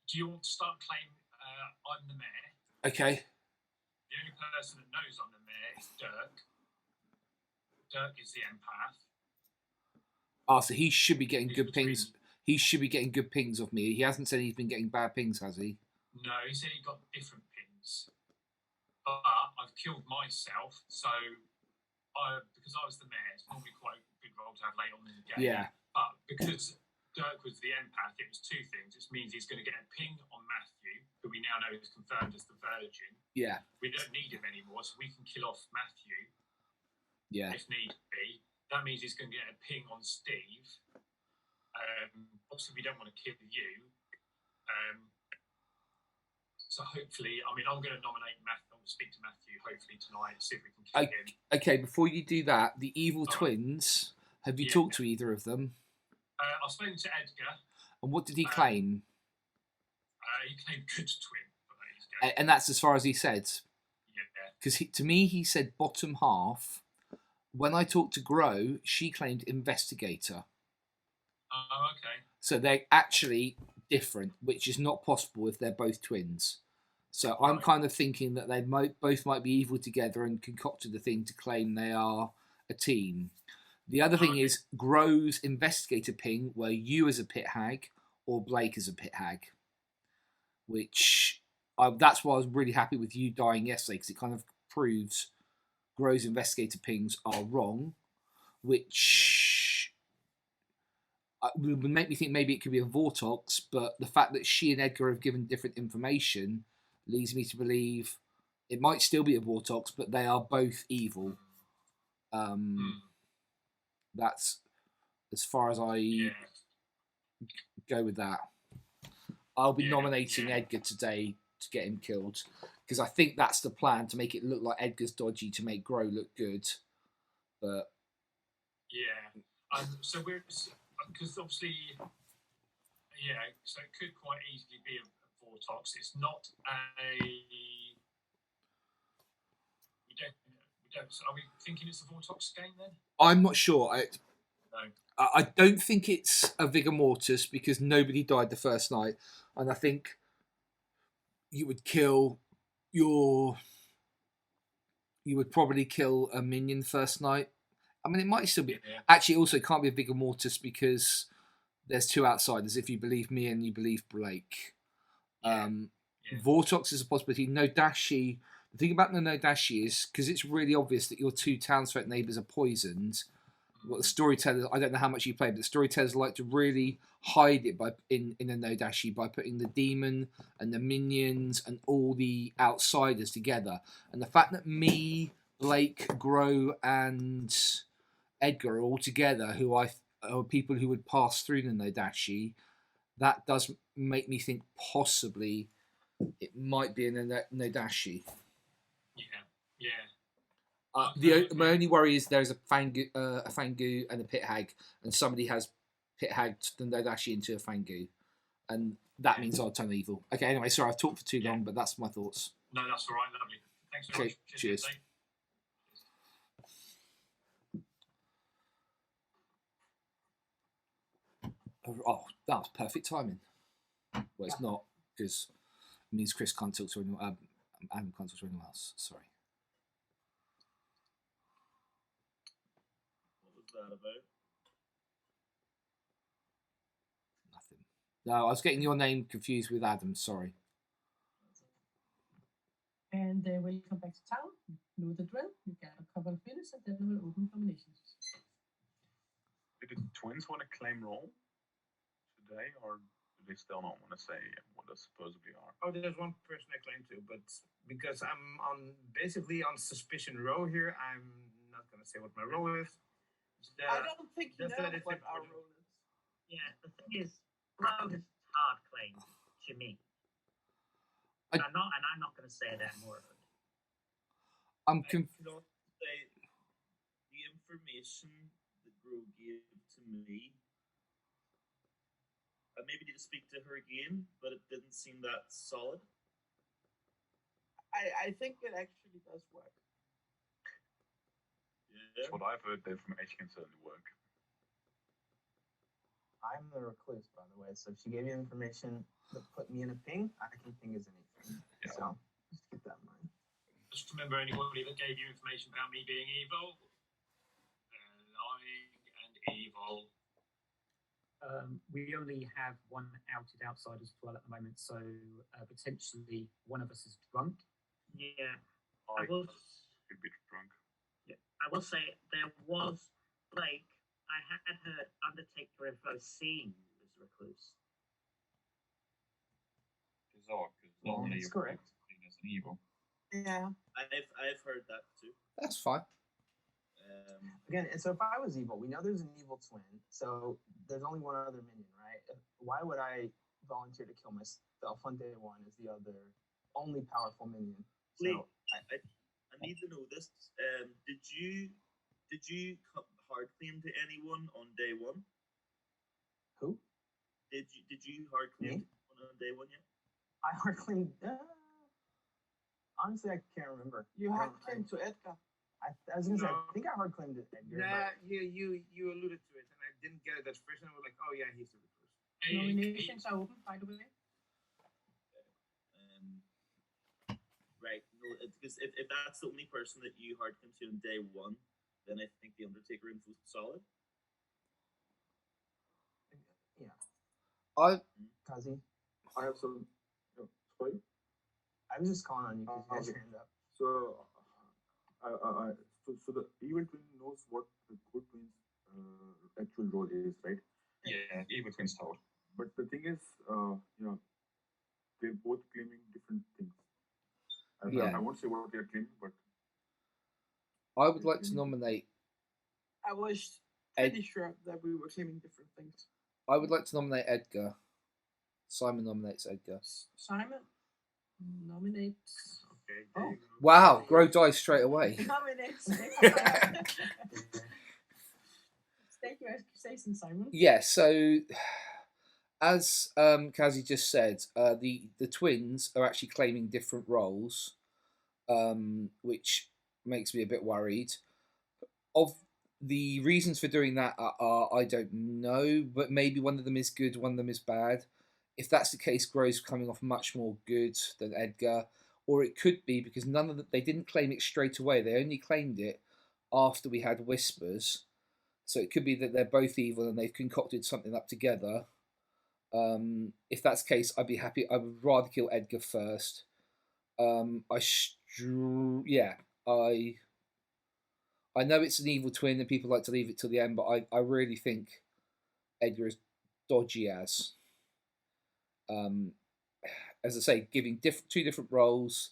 S7: do you want to start claiming I'm the mayor?
S1: Okay.
S7: The only person that knows I'm the mayor is Dirk. Dirk is the empath.
S1: So he should be getting good pings. He should be getting good pings of me. He hasn't said he's been getting bad pings, has he?
S7: No, he said he got different pings. But I've killed myself, so because I was the mayor, it's normally quite a good role to have late on in the game.
S1: Yeah.
S7: But because Dirk was the empath, it was two things. It means he's going to get a ping on Matthew, who we now know is confirmed as the Virgin.
S1: Yeah.
S7: We don't need him anymore, so we can kill off Matthew.
S1: Yeah.
S7: If need be. That means he's going to get a ping on Steve. Obviously, we don't want to kill you. So hopefully, I'm going to nominate Matthew. I'm going to speak to Matthew hopefully tonight, see if we can kill him.
S1: Okay, before you do that, the evil twins, have you talked to either of them?
S7: I've spoken to Edgar.
S1: And what did he claim?
S7: He claimed good twin.
S1: And that's as far as he said?
S7: Yeah.
S1: Because to me, he said bottom half. When I talked to Gro, she claimed investigator.
S7: Oh, okay.
S1: So they're actually different, which is not possible if they're both twins. So I'm kind of thinking that they both might be evil together and concocted the thing to claim they are a team. The other thing is Gro's investigator ping were you as a pit hag or Blake as a pit hag, which that's why I was really happy with you dying yesterday, because it kind of proves Gro's investigator pings are wrong, which would make me think maybe it could be a Vortox, but the fact that she and Edgar have given different information leads me to believe it might still be a Vortox, but they are both evil. That's as far as I go with that. I'll be nominating Edgar today to get him killed, because I think that's the plan, to make it look like Edgar's dodgy to make Gro look good. But
S7: so we're because obviously so it could quite easily be a Vortox. It's not a we don't. So are we thinking it's a Vortox game then?
S1: I'm not sure.
S7: No.
S1: I don't think it's a Vigor Mortis, because nobody died the first night, and I think you would kill your. You would probably kill a minion first night. I mean, it might still be.
S7: Yeah.
S1: Actually, also, it can't be a vigor mortis because there's two outsiders. If you believe me and you believe Blake,
S7: Yeah.
S1: Vortox is a possibility. Nodashi. The thing about the Nodashi is because it's really obvious that your two townsfolk neighbours are poisoned. What the storytellers, I don't know how much you play, but the storytellers like to really hide it in a Nodashi by putting the demon and the minions and all the outsiders together. And the fact that me, Blake, Grow, and Edgar are all together, who are people who would pass through the Nodashi, that does make me think possibly it might be in a Nodashi.
S7: Yeah.
S1: My only worry is there's a Fangu and a Pit Hag, and somebody has Pit Hagged the Nodashi into a Fangu, and that means I'll turn evil. Okay, anyway, sorry, I've talked for too long, but that's my thoughts.
S7: No, that's all right. Lovely. Thanks very much.
S1: Cheers. Oh, that was perfect timing. Well, it's not, because it means Chris can't talk to anyone. Adam can't talk to anyone else. Sorry.
S11: What was that about?
S1: Nothing. No, I was getting your name confused with Adam. Sorry.
S2: And when you come back to town, you know the drill. You get a couple of minutes, and then we'll open combinations.
S4: Did the twins want to claim role today, or do they still not want to say what they supposedly are?
S12: Oh, there's one person I claim to, but because I'm basically on suspicion row here, I'm not going to say what my role is.
S8: I don't think you know what our role is.
S9: Yeah, the thing is, Rogue is hard claimed to me. I'm not going to say that more.
S1: I'm
S11: I cannot say the information that Gro gave to me. I maybe need to speak to her again, but it didn't seem that solid.
S8: I think it actually does work.
S4: That's what I've heard. The information can certainly work.
S5: I'm the recluse, by the way. So if she gave you information that put me in a ping, I can ping as anything. Yeah. So just keep that in mind.
S7: Just remember, anybody that gave you information about me being evil, lying and evil.
S3: We only have one outed outside as well at the moment, so potentially one of us is drunk.
S9: Yeah,
S4: I will be drunk.
S9: Yeah, I will say there was Blake. I had heard Undertaker info seen as recluse.
S6: Bizarre, because normally
S5: That's correct.
S6: Seen as an evil.
S8: Yeah,
S11: I've heard that too.
S1: That's fine.
S5: Again, and so if I was evil, we know there's an evil twin, so there's only one other minion, right? Why would I volunteer to kill myself on day one as the other only powerful minion?
S11: So I need to know this. Did you hard claim to anyone on day one?
S5: Who?
S11: Did you hard claim to anyone on day one yet?
S5: I hard claimed. Honestly, I can't remember.
S8: You hard claimed to Edgar.
S5: I was gonna say, I think I hard claimed it. Edgar,
S12: Nah, you alluded to it, and I didn't get it at first, and I was like, oh yeah, he's the recluse.
S2: Nominations are open, by the way.
S11: Right. No, because if that's the only person that you hard claim to on day one, then I think the Undertaker info is solid.
S5: Yeah. Kazi,
S10: I have some. Sorry.
S5: I was just calling on you because you had your hand up.
S10: So, so the evil twin knows what the good twin's actual role is, right?
S6: Yeah, evil twins told.
S10: But the thing is, they're both claiming different things. I won't say what they're claiming, but
S1: I would like to nominate.
S8: I was pretty sure that we were claiming different things.
S1: I would like to nominate Edgar. Simon nominates Edgar.
S2: Simon nominates.
S12: Okay.
S2: Oh.
S1: Wow, Grow dies straight away.
S2: Nominates. State your accusation, Simon.
S1: Yeah, so as Kazi just said, the twins are actually claiming different roles, which makes me a bit worried. Of the reasons for doing that are I don't know, but maybe one of them is good, one of them is bad. if that's the case, Gro's coming off much more good than Edgar, or it could be because they didn't claim it straight away. They only claimed it after we had whispers. So it could be that they're both evil and they've concocted something up together. If that's the case, I'd be happy. I would rather kill Edgar first. I know it's an evil twin and people like to leave it till the end, but I really think Edgar is dodgy as. As I say, giving two different roles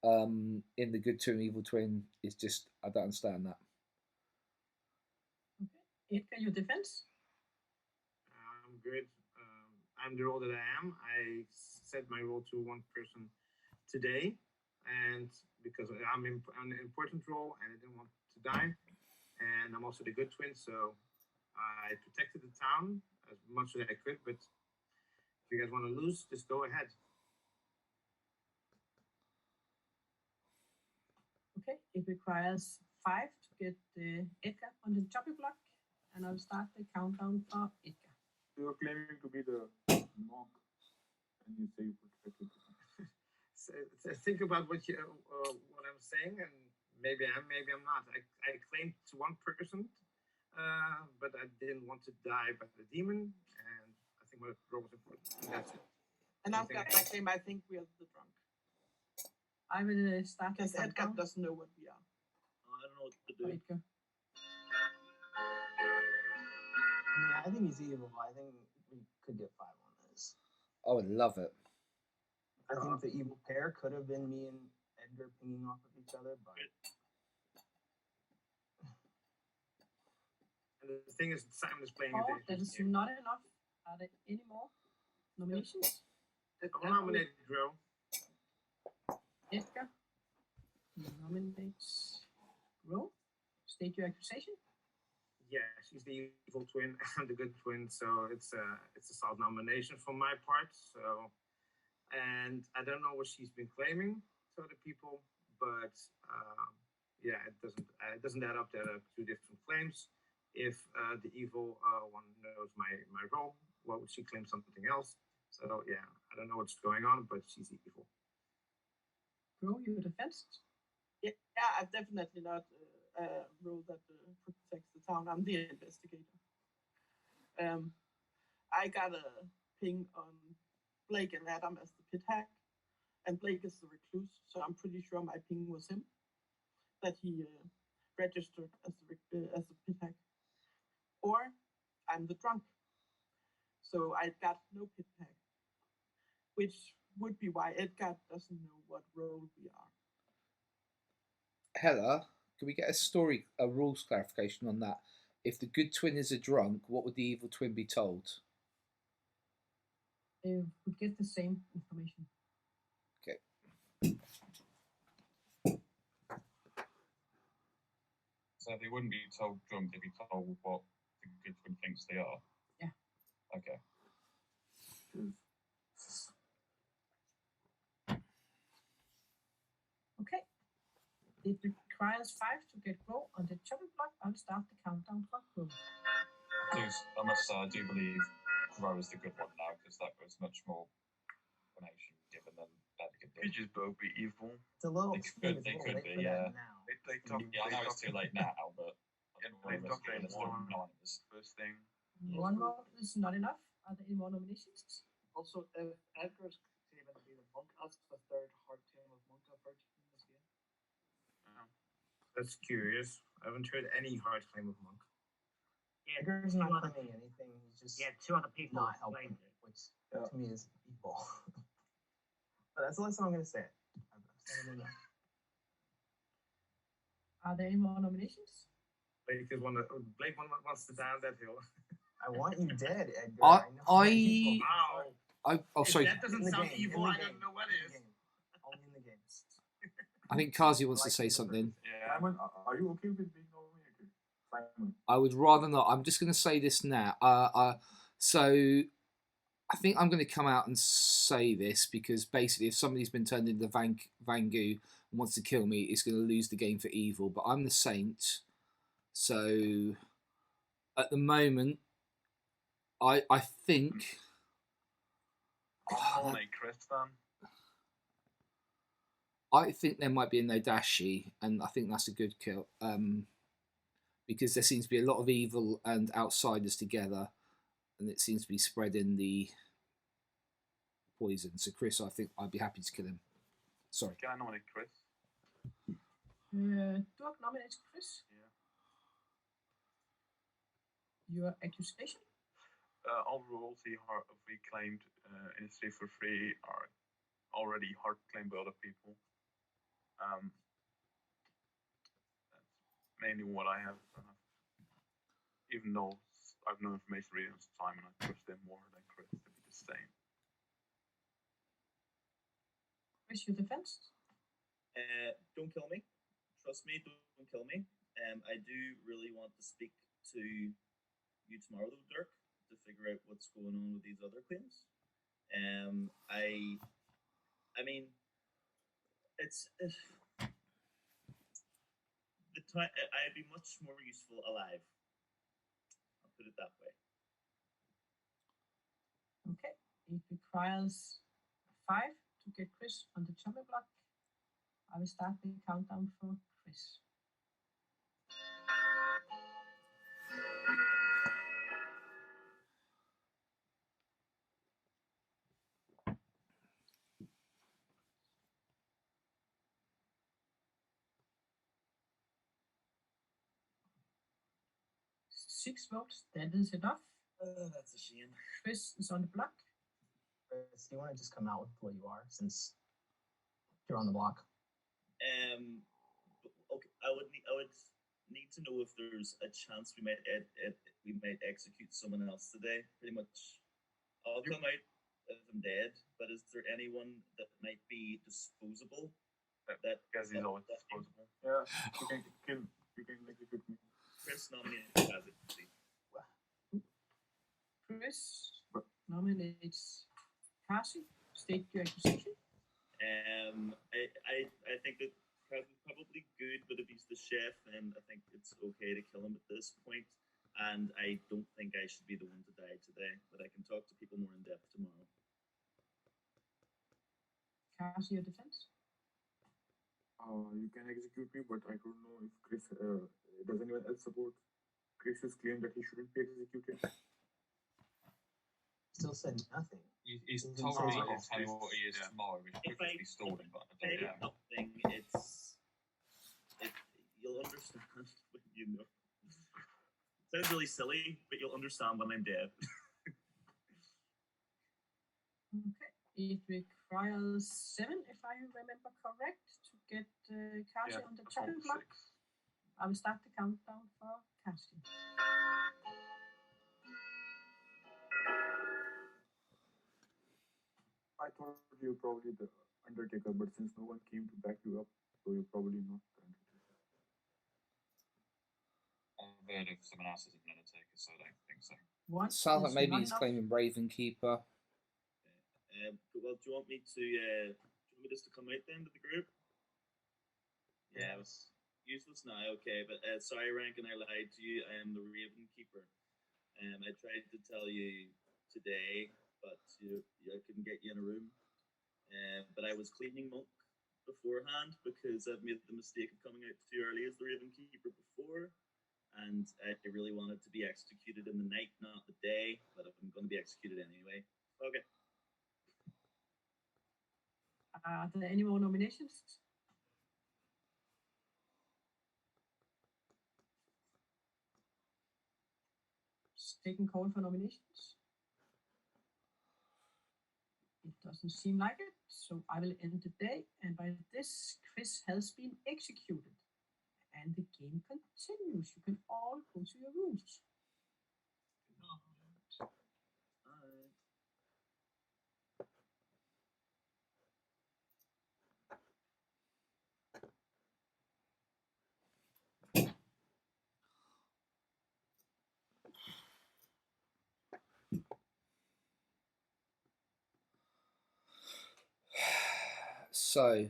S1: in the good twin evil twin is just, I don't understand that.
S2: Okay. Edgar, your defense?
S12: I'm good. I'm the role that I am. I set my role to one person today, and because I'm in an important role and I didn't want to die, and I'm also the good twin, so I protected the town as much as I could. But if you guys want to lose, just go ahead.
S2: Okay, it requires 5 to get Edgar on the chopping block, and I'll start the countdown for Edgar.
S10: You're claiming to be the monk, and you say you protected the town.
S12: So think about what I'm saying, and maybe I'm not. I claimed to one person, but I didn't want to die by the demon, and I think my role was important. And that's it.
S8: And after I claim, I think we are the drunk.
S2: I will start
S8: because Edgar doesn't know what we are.
S11: I don't know what to do.
S2: Edgar.
S5: I think he's evil. I think we could get 5 on this.
S1: I would love it.
S5: I think the evil pair could have been me and Edgar pinging off of each other, but.
S12: And the thing is, Simon is playing.
S2: That is not enough. Are there any more nominations?
S12: I'll nominate Gro.
S2: Edgar nominates Gro. State your accusation.
S12: Yeah, she's the evil twin and the good twin, so it's a solid nomination for my part. So, and I don't know what she's been claiming to other people, but yeah, it doesn't add up. There are 2 different claims. If the evil one knows my role, why would she claim something else? So yeah, I don't know what's going on, but she's evil.
S2: Gro, your defense?
S8: Yeah, I've definitely not a role that protects the town. I'm the investigator. I got a ping on Blake and Adam as the pit hack, and Blake is the recluse, so I'm pretty sure my ping was him, that he registered as the pit hack. Or I'm the drunk, so I got no pit hack, which would be why Edgar doesn't know what role we are.
S1: Helle, can we get a rules clarification on that? If the good twin is a drunk, what would the evil twin be told?
S2: They would get the same information.
S1: Okay.
S6: So they wouldn't be told drunk, they'd be told what the good twin thinks they are?
S2: Yeah.
S6: Okay.
S2: Okay. It requires 5 to get Gro on the chopping block. I'll start the countdown for Gro.
S6: I must say, I do believe Gro is the good one now, because that was much more explanation given than Edgar did.
S4: Could just both be evil.
S5: It's a little.
S6: They could be, yeah.
S4: They play top.
S6: Yeah, I know it's too late now, but
S4: Play top lane one. First thing.
S2: One more is not enough. Are there any more nominations?
S3: Also, if Edgar's claiming to be the monk, that's the 3rd hard claim of monk I've heard in this game.
S12: That's curious. I haven't heard any hard claim of monk.
S9: Yeah,
S5: Edgar's not claiming anything. He's just
S9: 2 other people
S5: not helping, which to me is evil. But that's the last I'm going to say. I've said it enough.
S2: Are there any more nominations?
S12: Blake wants to die on that hill.
S5: I want you dead, Edgar.
S1: Sorry.
S12: That doesn't sound evil. I don't know what is.
S5: Only in the games.
S1: I think Kazi wants to say something.
S10: Yeah. Simon, are you okay with being nominated? Simon.
S1: I would rather not. I'm just going to say this now. So I think I'm going to come out and say this because basically if somebody's been turned into Vangu and wants to kill me, it's going to lose the game for evil. But I'm the saint. So at the moment, I think
S4: I'll nominate Chris then.
S1: I think there might be a Nodashi, and I think that's a good kill. Because there seems to be a lot of evil and outsiders together, and it seems to be spreading the poison. So Chris, I think I'd be happy to kill him. Sorry.
S4: Can I nominate Chris?
S2: Dirk nominates Chris.
S4: Yeah.
S2: Your accusation?
S4: All rules he claimed in his 3 for 3 are already hard claimed by other people. That's mainly what I have. Even though I've no information really on Simon, I trust him more than Chris to be the same.
S2: Chris, your defense?
S11: Don't kill me. Trust me, don't kill me. I do really want to speak to you tomorrow, though, Dirk, to figure out what's going on with these other claims. I mean, it's the time. I'd be much more useful alive. I'll put it that way.
S2: Okay. It requires 5 to get Chris on the chopping block. I will start the countdown for Chris. Six votes, that is enough.
S11: That's a shame.
S2: Chris is on the block.
S5: Chris, do you want to just come out with what you are since you're on the block?
S11: Okay, I would need to know if there's a chance we might execute someone else today. Pretty much, I'll come out if I'm dead. But is there anyone that might be disposable?
S4: Because he's always disposable.
S10: Yeah, you can execute me.
S11: Chris nominated Kazi.
S2: Chris nominates Kasi. State your accusation.
S11: I think that Kaz is probably good, but if he's the chef, then I think it's okay to kill him at this point. And I don't think I should be the one to die today, but I can talk to people more in depth tomorrow.
S2: Kasi, your defense?
S10: You can execute me, but I don't know if Chris does anyone else support Chris's claim that he shouldn't be executed.
S5: Still said nothing.
S6: He's
S5: He
S6: told
S5: didn't
S6: me
S5: say
S6: he'll
S5: it.
S6: tell you what he is tomorrow. He's
S11: If I
S6: previously stolen, but I
S11: say
S6: don't know.
S11: something, you'll understand when you know. Sounds really silly, but you'll understand when I'm dead.
S2: Okay. It requires 7, if I remember correct, to get Kasi on the chopping block. I will start the countdown for Kasi.
S10: I thought you were probably the Undertaker, but since no one came to back you up, so you're probably not the Undertaker.
S6: I've heard of someone else as an Undertaker, so I don't think so.
S1: Sounds like maybe he's claiming Raven Keeper.
S11: Well, do you want me just to come out then to the group? Yeah, it was useless now. Okay, but sorry, Rankin, I lied to you. I am the Raven Keeper. I tried to tell you today, but I couldn't get you in a room. But I was cleaning Monk beforehand because I've made the mistake of coming out too early as the Raven Keeper before, and I really wanted to be executed in the night, not the day. But I'm going to be executed anyway. Okay.
S2: Are there any more nominations? Taking call for nominations? It doesn't seem like it, so I will end the day, and by this, Chris has been executed. And the game continues. You can all go to your rooms.
S1: So, I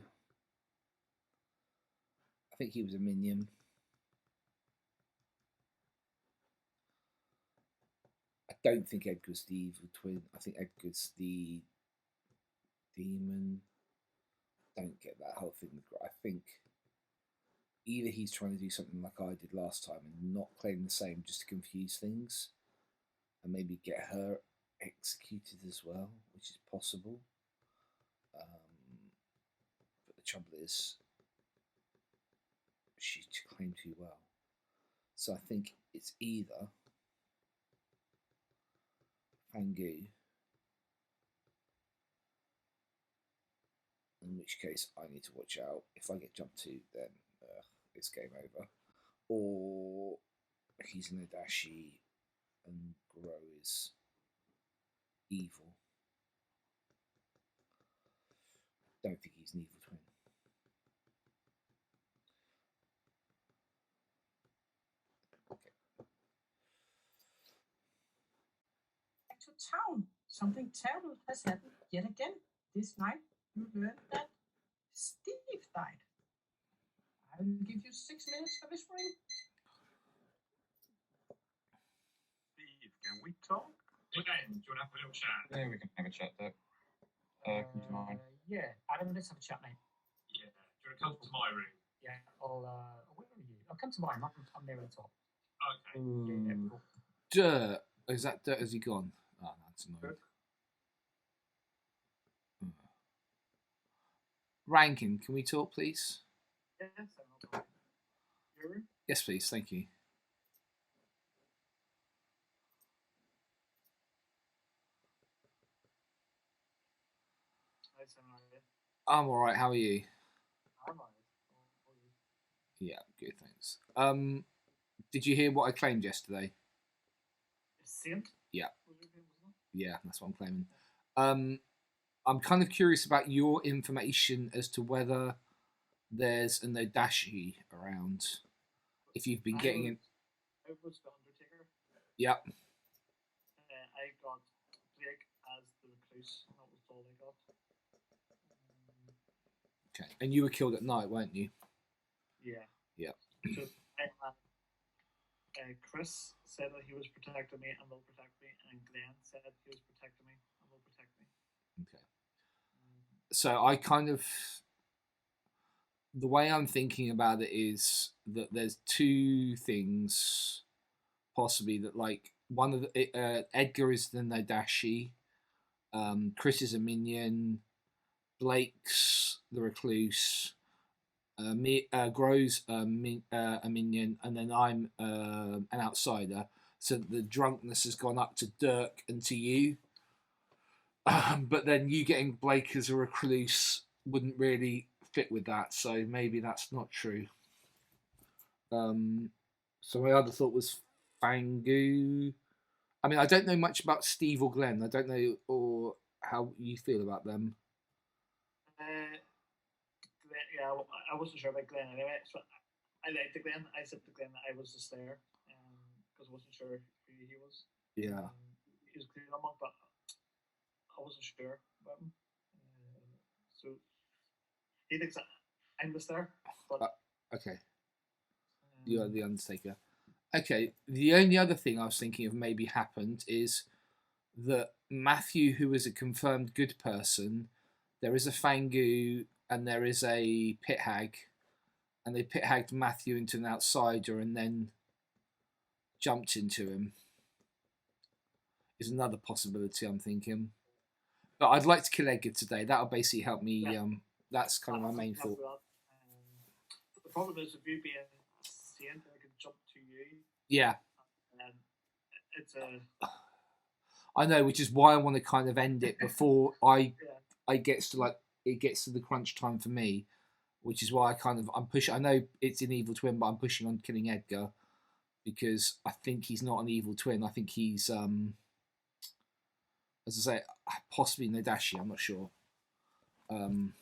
S1: think he was a minion. I don't think Edgar's the evil twin. I think Edgar's the demon. Don't get that whole thing. I think either he's trying to do something like I did last time and not claim the same just to confuse things, and maybe get her executed as well, which is possible. But the trouble is, she claimed too well. So I think it's either Fangu, in which case I need to watch out. If I get jumped to, then it's game over. Or he's an Adashi and Gro is evil. Don't think he's an evil twin.
S2: Back to town. Something terrible has happened yet again. This night you learned that Steve died. I will give you 6 minutes for whispering.
S4: Steve, can we talk?
S7: Glenn, do you want to have a little chat?
S6: Yeah, we can have a chat there. Come to mine.
S3: Yeah, Adam, let's have a chat, mate.
S7: Yeah. Do you want to come to my room?
S3: Yeah, where are you? I'll come to mine. I'm near the top.
S7: Okay.
S3: Yeah, cool.
S1: Dirt. Is that Dirt? Has he gone? Oh, that's annoying. Rankin, can we talk, please?
S8: Yes, I'm okay. Your room?
S1: Yes, please. Thank you.
S8: Hi, Samuel.
S1: I'm all right. How are you?
S8: I'm alright.
S1: Yeah, good. Thanks. Did you hear what I claimed yesterday?
S8: Saint?
S1: Yeah.
S8: Was your name, wasn't
S1: Yeah, that's what I'm claiming. I'm kind of curious about your information as to whether there's an Odashi around. If you've been getting in.
S8: I was the Undertaker.
S1: Yep.
S8: I got Blake as the recluse, and that was all I got.
S1: Okay. And you were killed at night, weren't you?
S8: Yeah.
S1: Yeah.
S8: So I had Chris said that he was protecting me and will protect me, and Glenn said he was protecting me and will protect me.
S1: Okay. So I kind of, the way I'm thinking about it is that there's two things possibly that, like, one of the Edgar is the Nodashi, Chris is a minion, Blake's the recluse, Gro's a minion, and then I'm an outsider. So the drunkenness has gone up to Dirk and to you. But then you getting Blake as a recluse wouldn't really fit with that, so maybe that's not true. So my other thought was Fangu. I mean, I don't know much about Steve or Glenn. I don't know or how you feel about them.
S8: Glenn, yeah, I wasn't sure about Glenn anyway. So I liked the Glenn. I said to Glenn that I was the Slayer because I wasn't sure who he was.
S1: Yeah.
S8: He was clear among, but I wasn't sure about him. So he thinks I'm the Slayer. But
S1: okay. You are the Undertaker. Okay, the only other thing I was thinking of maybe happened is that Matthew, who is a confirmed good person, there is a Fangu and there is a pit hag, and they pit hagged Matthew into an outsider and then jumped into him. Is another possibility I'm thinking. But I'd like to kill Edgar today. That'll basically help me.
S8: Yeah.
S1: That's kind of my main thought.
S8: The problem is, if you being Saint, I can jump to you.
S1: Yeah.
S8: And it's a.
S1: I know, which is why I want to kind of end it before I gets to it gets to the crunch time for me, which is why I'm pushing. I know it's an evil twin, but I'm pushing on killing Edgar because I think he's not an evil twin. I think he's as I say, possibly Nodashi. I'm not sure. I mean,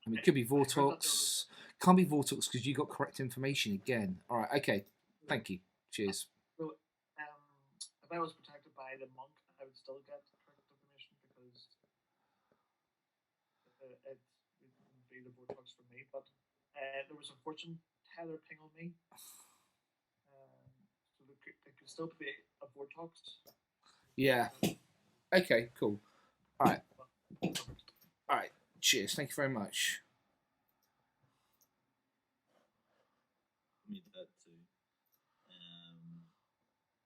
S1: it could be Vortox. Can't be Vortox because you got correct information again. All right, okay. Thank you. Cheers.
S8: Well, if I was protected by the monk, I would still get correct information because it wouldn't be the Vortex for me. But there was a fortune teller ping on me, so there could still be a Vortex.
S1: Yeah. Okay. Cool. All right. Cheers. Thank you very much.
S11: Me that too.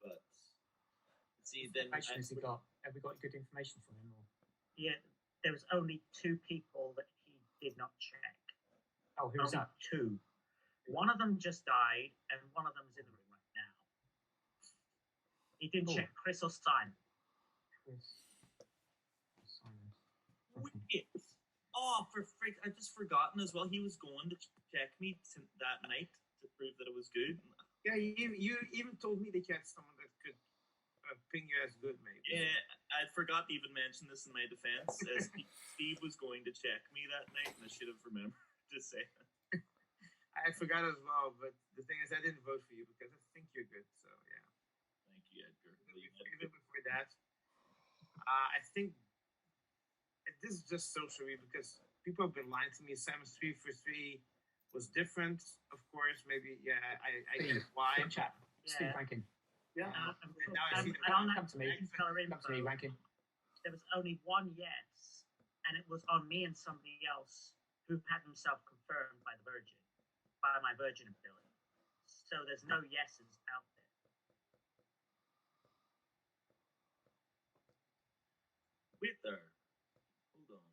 S11: But see, then
S3: Information has he got? Have we got good information from him? Or?
S9: Yeah, there was only 2 people that he did not check.
S3: Oh, who was
S9: Only
S3: that?
S9: 2. One of them just died, and one of them is in the room right now. He didn't check Chris or Simon.
S3: Chris. Simon.
S11: wait. Oh, for freak! I just forgotten as well. He was going to check me that night to prove that it was good.
S12: Yeah, you even told me that you had someone that could ping you as good, maybe.
S11: Yeah, I forgot to even mention this in my defense. As Steve was going to check me that night, and I should have remembered to say it.
S12: I forgot as well, but the thing is, I didn't vote for you because I think you're good. So yeah.
S11: Thank you, Edgar.
S12: Even before that, I think this is just socially because people have been lying to me. Simon's 3 for 3 was different, of course. Maybe I get why.
S3: Chat. Steve Rankin.
S12: Yeah.
S3: Come to me. Come to me, Rankin.
S9: There was only 1 yes, and it was on me and somebody else who had himself confirmed by my virgin ability. So there's no yeses out there.
S11: Wait there. Hold on.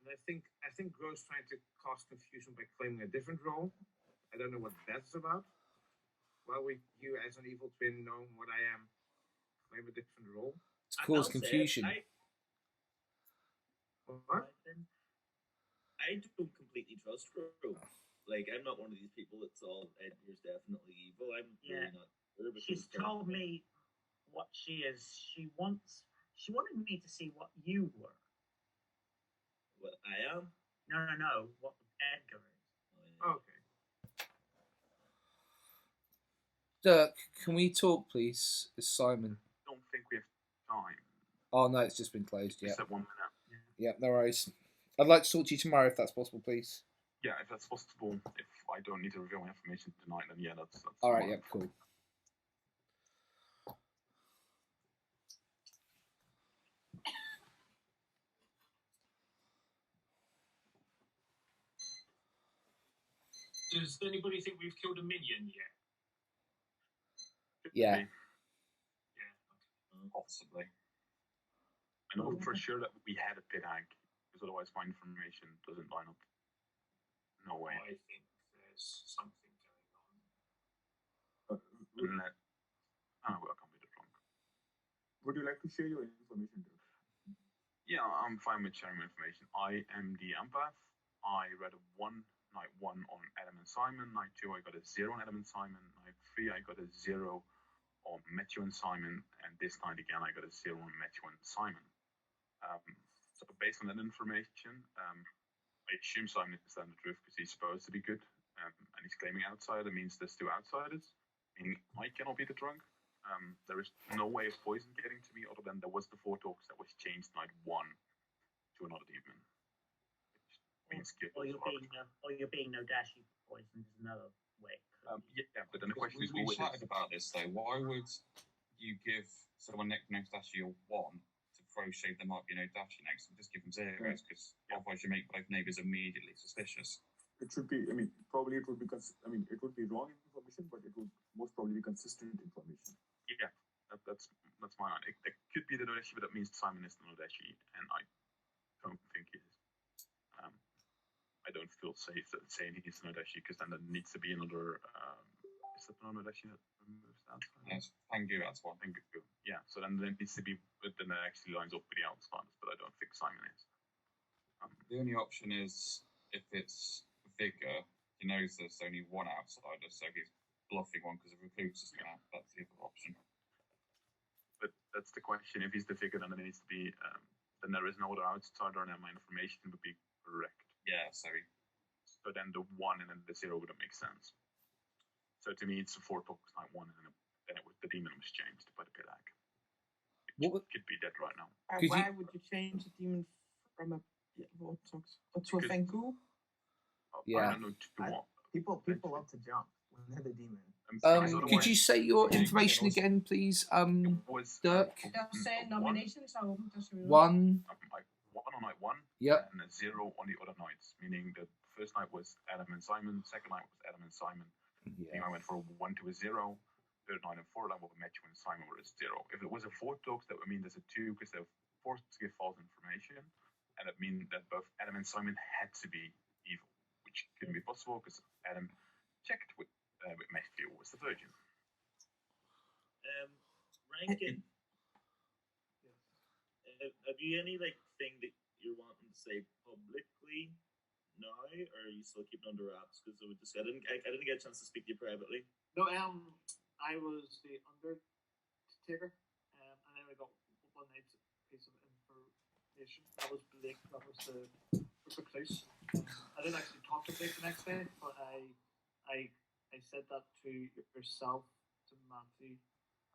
S12: And I think Gro's trying to cause confusion by claiming a different role. I don't know what that's about. Why would you, as an evil twin, knowing what I am, claim a different role?
S1: To cause confusion.
S12: What?
S11: I don't completely trust Gro. Like, I'm not one of these people that's all Edgar's definitely evil. I'm really not sure.
S9: She's told me what she is. She wanted me to see what you were.
S11: What I am?
S9: No. What Edgar is.
S12: Oh, okay.
S1: Dirk, can we talk, please? It's Simon.
S4: I don't think we have time.
S1: Oh, no, it's just been closed. Yeah.
S4: Just at 1 minute.
S1: Yeah, no worries. I'd like to talk to you tomorrow if that's possible, please.
S4: Yeah, if that's possible. If I don't need to reveal my information tonight, then yeah, that's
S1: all right. Yeah, cool.
S7: Does anybody think we've killed a minion yet?
S1: Yeah.
S7: Yeah.
S4: Possibly. I know for sure that we had a pit hag, because otherwise my information doesn't line up. No way.
S7: I think there's something going on.
S4: I can't be the drunk.
S10: Would you like to share your information, Dirk?
S4: Yeah, I'm fine with sharing my information. I am the empath. I read night 1 on Adam and Simon. Night 2, I got a 0 on Adam and Simon. Night 3, I got a 0 on Matthew and Simon. And this night again, I got a 0 on Matthew and Simon. So based on that information, I assume Simon is telling the truth because he's supposed to be good. And he's claiming outsider. That means there's 2 outsiders. Meaning I cannot be the drunk. There is no way of poison getting to me other than there was the 4 talks that was changed night 1 to another demon.
S9: Or you're being no dashi poisoned is another way.
S4: Yeah, but then the question is,
S6: we chatted about this though. Why would you give someone next dashi a 1 to throw shade there might be no dashi next? Just give them 0s because otherwise you make both neighbours immediately suspicious.
S10: It should be. I mean, probably it would be. It would be wrong information, but it would most probably be consistent information.
S4: Yeah, that's my line. It could be the Nodashi, but that means Simon is the Nodashi, and I don't think he is. I don't feel safe saying he's the Nodashi because then there needs to be another. Is that the Nodashi that removes that?
S6: Yes, Pangu, that's one.
S4: Pangu. Yeah, so then there needs to be, then it actually lines up with the outsiders, but I don't think Simon is.
S6: The only option is if it's Vigor, he knows there's only 1 outsider, so he's bluffing one because of recluse is going to. That's the other option.
S4: But that's the question. If he's the Vigor, then there needs to be. Then there is no other outsider, and then my information would be correct.
S6: Yeah, so
S4: then the 1 and then the 0 wouldn't make sense. So to me, it's a 4 talks night 1, and then the demon was changed by the pit hag. It could be dead right now.
S8: Why would you change a demon from a Vortex to a Fangu?
S1: Yeah.
S4: I don't know to what.
S5: People love to jump when they're the demon.
S1: Could you say your information again, please, Dirk?
S2: Der sagde nominations are open, just so you know.
S1: One.
S4: Like 1 on night 1,
S1: Yep.
S4: and a 0 on the other nights, meaning the first night was Adam and Simon, second night was Adam and Simon.
S1: Yeah.
S4: I went for a 1 to a 0. Third night and fourth night will match when Simon were a 0. If it was a 4 talks, that would mean there's a 2 because they're forced to give false information, and it means that both Adam and Simon had to be evil, which couldn't be possible because Adam checked with Matthew was the virgin.
S11: Rankin, have you any thing that you're wanting to say publicly now, or are you still keeping under wraps? Because I didn't get a chance to speak to you privately.
S13: No, I was the Undertaker, and then I got one night's piece of information. That was Blake. That was the recluse. I didn't actually talk to Blake the next day, but I said that to yourself, to Matthew,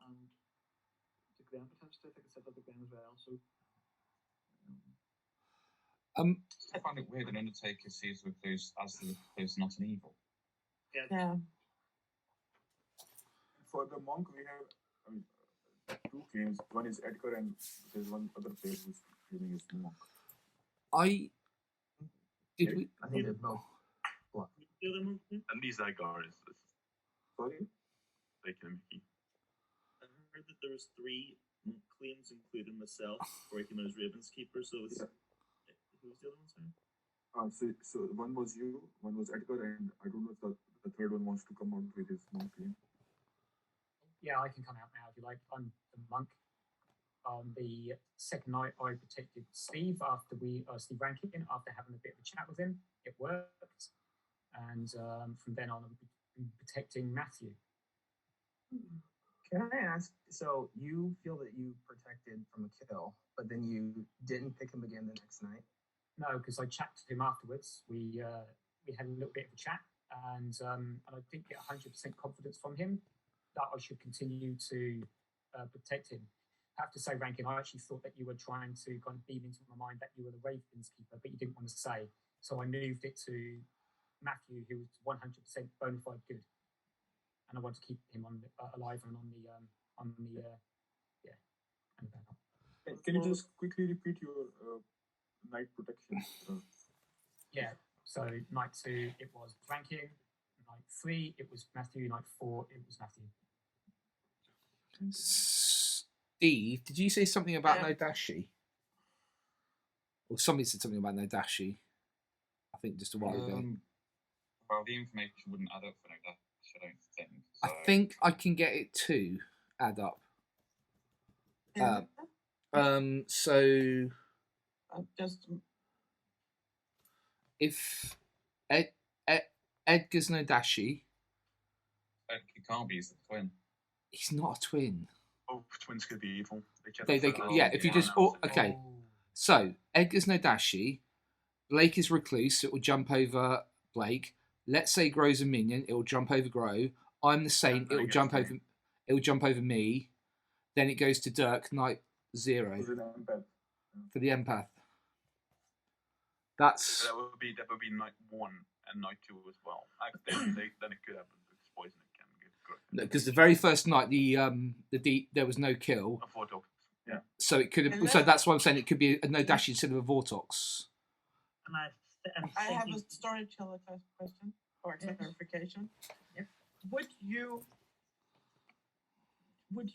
S13: and to Glenn potentially. I think I said that to Glenn as well. So.
S6: I find it weird an Undertaker sees recluse as the recluse, not an evil.
S8: Yeah.
S10: For the monk, we have two claims. One is Edgar, and there's one other player who's claiming is monk.
S1: I think
S5: they're both.
S4: And these guys.
S10: Sorry?
S11: I heard that there was 3 monk claims, including myself, working as Raven's keeper. So it's who was the other one?
S10: So one was you, one was Edgar, and I don't know if the third one wants to come out with his monk claim.
S3: Yeah, I can come out now if you like. I'm the monk. On the second night, I protected Steve Steve Rankin, after having a bit of a chat with him. It worked. And from then on, I've been protecting Matthew.
S5: Can I ask, so you feel that you protected from a kill, but then you didn't pick him again the next night?
S3: No, because I chatted to him afterwards. We had a little bit of a chat, and I didn't get 100% confidence from him that I should continue to protect him. I have to say, Rankin, I actually thought that you were trying to kind of beam into my mind that you were the Ravens keeper, but you didn't want to say. So I moved it to Matthew, who was 100% bona fide good, and I want to keep him alive and on the backup.
S10: Can you just quickly repeat your night protection?
S3: Yeah. So night 2 it was Rankin. Night 3 it was Matthew. Night 4 it was Matthew.
S1: Steve, did you say something about Nodashi? Or somebody said something about Nodashi. I think just a while ago.
S6: Well, the information wouldn't add up for Nodashi, I don't think. So.
S1: I think I can get it to add up. So
S8: just
S1: if Edgar's Nodashi,
S6: Edgar can't be, he's the twin.
S1: He's not a twin.
S4: Both twins could be evil.
S1: If you just okay. So Edgar's Nodashi, Blake is recluse. It will jump over Blake. Let's say Gro's a minion. It will jump over Gro. I'm the saint. It will jump over. It will jump over me. Then it goes to Dirk. Night 0 for the empath. That
S4: would be night 1 and night 2 as well. Then it could happen because poison it can get correct.
S1: Because the very first night, there was no kill.
S4: A Vortox. Yeah.
S1: So it could have. So that's why I'm saying it could be a Nodashi instead of a Vortox.
S8: I have a storyteller question or clarification.
S2: Yep.
S8: Would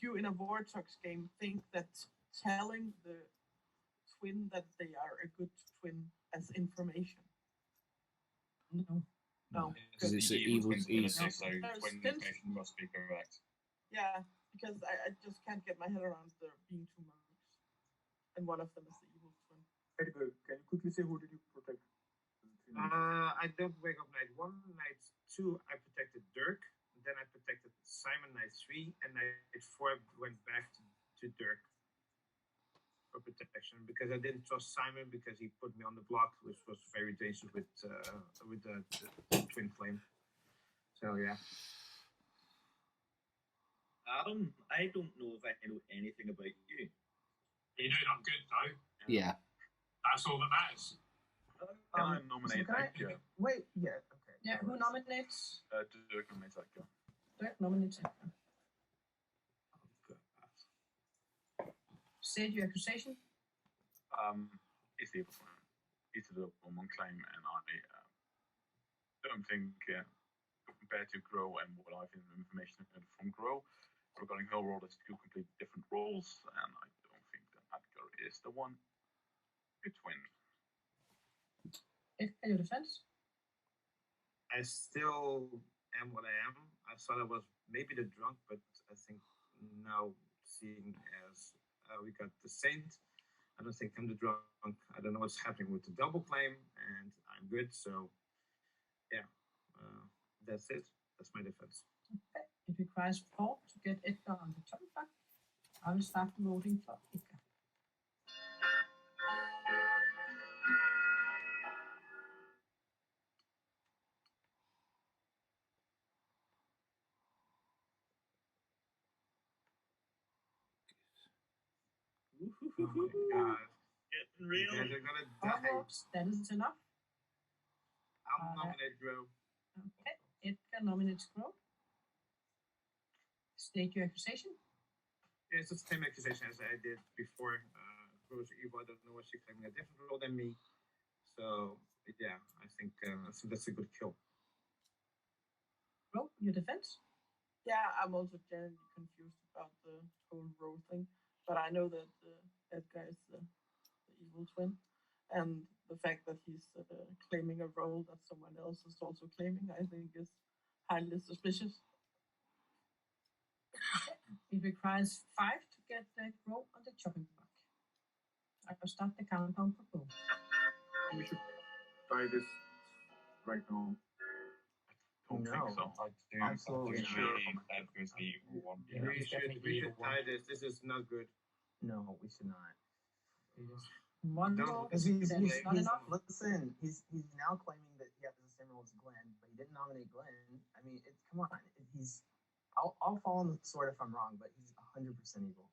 S8: you in a Vortox game think that telling the twin that they are a good twin as information? No.
S1: Because it's evil.
S6: So twin information must be correct.
S8: Yeah, because I just can't get my head around there being 2 monks, and one of them is the evil twin.
S10: Edgar, can you quickly say who did you protect?
S12: I don't wake up night 1. Night 2, I protected Dirk. Then I protected Simon night 3, and night 4 went back to Dirk for protection because I didn't trust Simon because he put me on the block, which was very dangerous with the twin flame. So yeah.
S11: Adam, I don't know if I know anything about you.
S7: You know I'm good though.
S1: Yeah.
S7: That's all that matters.
S4: Can I nominate Edgar?
S5: Wait, yeah, okay.
S2: Yeah, who nominates?
S4: Dirk nominates Edgar.
S2: Dirk nominates Edgar. State your accusation.
S4: It's the evil twin. It's the woman claim, and I don't think compared to Grow and what I've information from Grow regarding her role, there's two completely different roles, and I don't think that Edgar is the one. Good twin.
S2: Edgar, your defense.
S12: I still am what I am. I thought I was maybe the drunk, but I think now seeing as we got the Saint, I don't think I'm the drunk. I don't know what's happening with the double claim, and I'm good. So, yeah, that's it. That's my defense.
S2: Okay. It requires 4 to get Edgar on the chopping block. I will start voting for Edgar.
S12: Oh my god.
S11: Getting real.
S12: You guys are gonna die.
S2: Almost, that is enough.
S12: I'll nominate Grow.
S2: Okay, Edgar nominates Grow. State your accusation.
S12: Yeah, it's the same accusation as I did before. Grow's evil. I don't know what she's claiming a different role than me. So yeah, I think that's a good kill.
S2: Grow, your defense.
S8: Yeah, I'm also generally confused about the whole role thing, but I know that Edgar is the evil twin, and the fact that he's claiming a role that someone else is also claiming, I think, is highly suspicious.
S2: It requires 5 to get Grow on the chopping block. I will start the countdown for Grow.
S10: We should try this right now.
S4: Don't think so.
S6: I do
S5: Absolutely
S6: think
S5: not.
S6: Edgar's the evil one.
S3: Yeah,
S12: we
S3: he's definitely
S12: should
S3: the evil one.
S12: tie this. This is not good.
S5: No, we should not.
S2: One
S12: Don't-
S2: vote,
S12: Because
S2: that is not enough.
S5: Listen, he's now claiming that he has the same role as Glenn, but he didn't nominate Glenn. I mean, come on. I'll fall on the sword if I'm wrong, but he's 100% evil.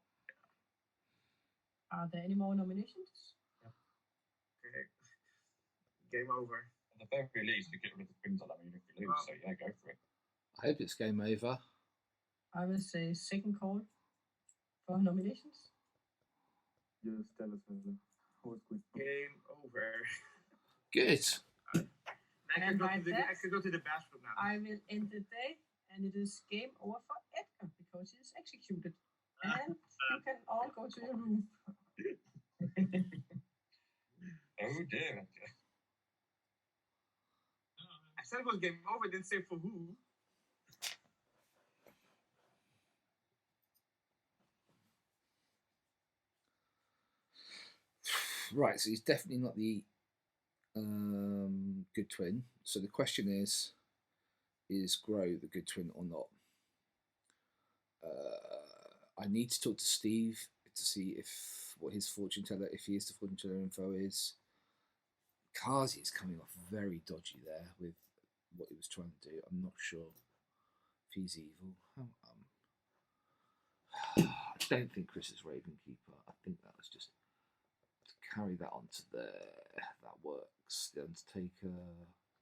S2: Are there any more nominations?
S12: Okay. Game over.
S6: At the very least, we get rid of the twins. I mean, if we lose, so yeah, go for it.
S1: I hope it's game over.
S2: I will say second call for nominations.
S10: Yes, tell us, Helle. How was good?
S12: Game over.
S1: Good.
S12: I
S2: And
S12: could,
S2: by that,
S12: I could go to the bathroom now.
S2: I will end the day, and it is game over for Edgar because he is executed. And you can all go to your room.
S6: Oh dear.
S12: I said it was game over. I didn't say for who.
S1: Right, so he's definitely not the good twin. So the question is Grow the good twin or not? I need to talk to Steve to see what his fortune teller, if he is the fortune teller info is. Kazi is coming off very dodgy there with what he was trying to do. I'm not sure if he's evil. I don't think Chris is Ravenkeeper. I think that was just to carry that onto there. That works. The Undertaker,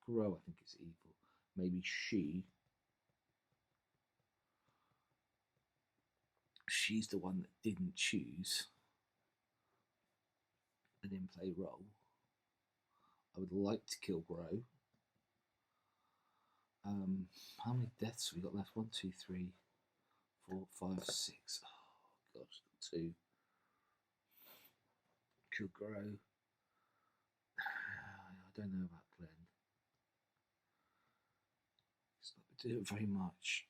S1: Grow, I think is evil. Maybe she's the one that didn't choose an in-play role. I would like to kill Grow. How many deaths have we got left? 1, 2, 3, 4, 5, 6. Oh gosh, 2. Kill Grow. I don't know about Glenn. It's not doing very much.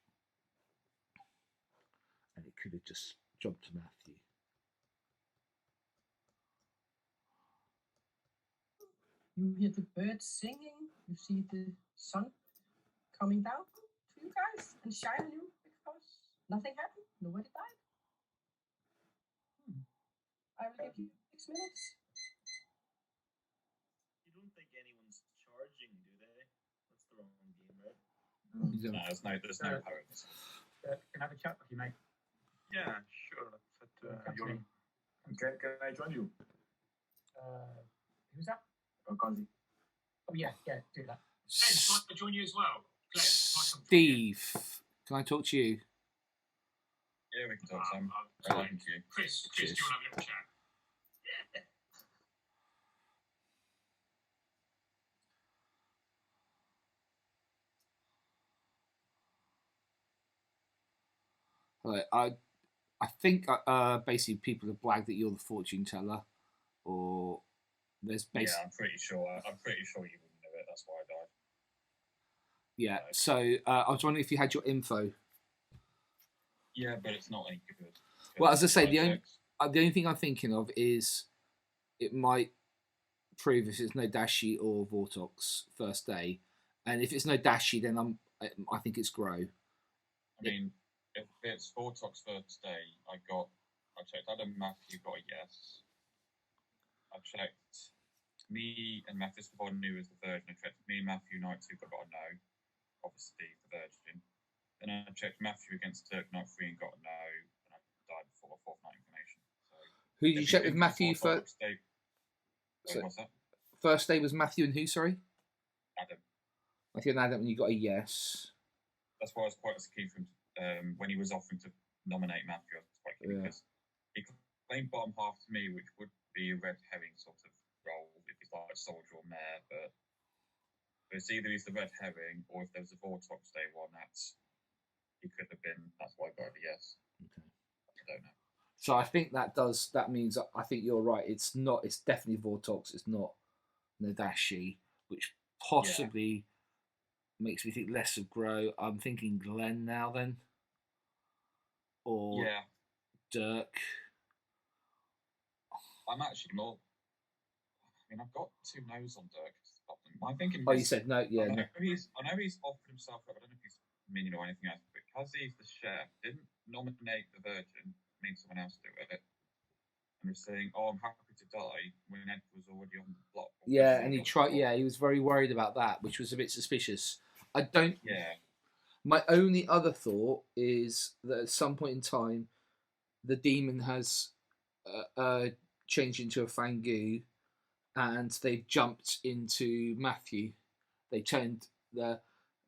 S1: And it could have just jumped to Matthew.
S2: You hear the birds singing. You see the sun coming down to you guys and shine on you because nothing happened. Nobody died. I will give you 6 minutes.
S11: You don't think anyone's charging, do they? That's the wrong game, right?
S6: No, there's no poems.
S3: Can I have a chat with you, mate?
S4: Yeah, sure. That's your room.
S10: Can I join you?
S3: Who's that?
S10: Kazi.
S3: Oh yeah, do that. Glenn, can I join you as well? Glenn, can I come join you?
S1: Steve, Can I talk to you?
S6: Yeah, we can talk, Sam.
S7: Chris,
S6: Thank you.
S7: Chris, do you want to have a little chat?
S1: Hello. I think basically people have blagged that you're the fortune teller, or there's basically.
S6: Yeah, I'm pretty sure you wouldn't know it. That's why I died.
S1: Yeah. So I was wondering if you had your info.
S6: Yeah, but it's not any good.
S1: Well, as I say, the only thing I'm thinking of is it might prove if it's no Dashi or Vortox first day, and if it's no Dashi, then I think it's Grow.
S6: I mean, if it's Vortox first day, I checked Adam Matthew got a yes. I checked me and Matthew before I knew was the virgin. I checked me and Matthew night 2 got a no. Obviously the virgin. Then I checked Matthew against Turk night 3 and got a no, and I died before the fourth night information. So
S1: who did you check with Matthew first?
S6: What's that?
S1: First day was Matthew and who? Sorry,
S6: Adam.
S1: Matthew and Adam, and you got a yes.
S6: That's why I was quite keen for him when he was offering to nominate Matthew. I was quite keen because he claimed bottom half to me, which would be a red herring sort of role if he's like a soldier or mayor. But it's either he's the red herring or if there was a Vortox day one, he could have been. That's why I got a yes.
S1: Okay.
S6: I don't know.
S1: So I think that means I think you're right. It's definitely Vortox. It's not Nadashi, which possibly makes me think less of Grow. I'm thinking Glenn now then, or Dirk.
S6: I'm actually more. I mean, I've got 2 no's on Dirk. I'm thinking.
S1: Oh, you said no. Yeah,
S6: I know he's offered himself up. I don't know if he's minion or anything else, but because he's the chef, didn't nominate the virgin. Means someone else do it. And was saying, "Oh, I'm happy to die," when Ed was already on the block.
S1: Yeah, and he tried. Yeah, he was very worried about that, which was a bit suspicious. I don't.
S6: Yeah.
S1: My only other thought is that at some point in time, the demon has changed into a Fangu, and they've jumped into Matthew. They turned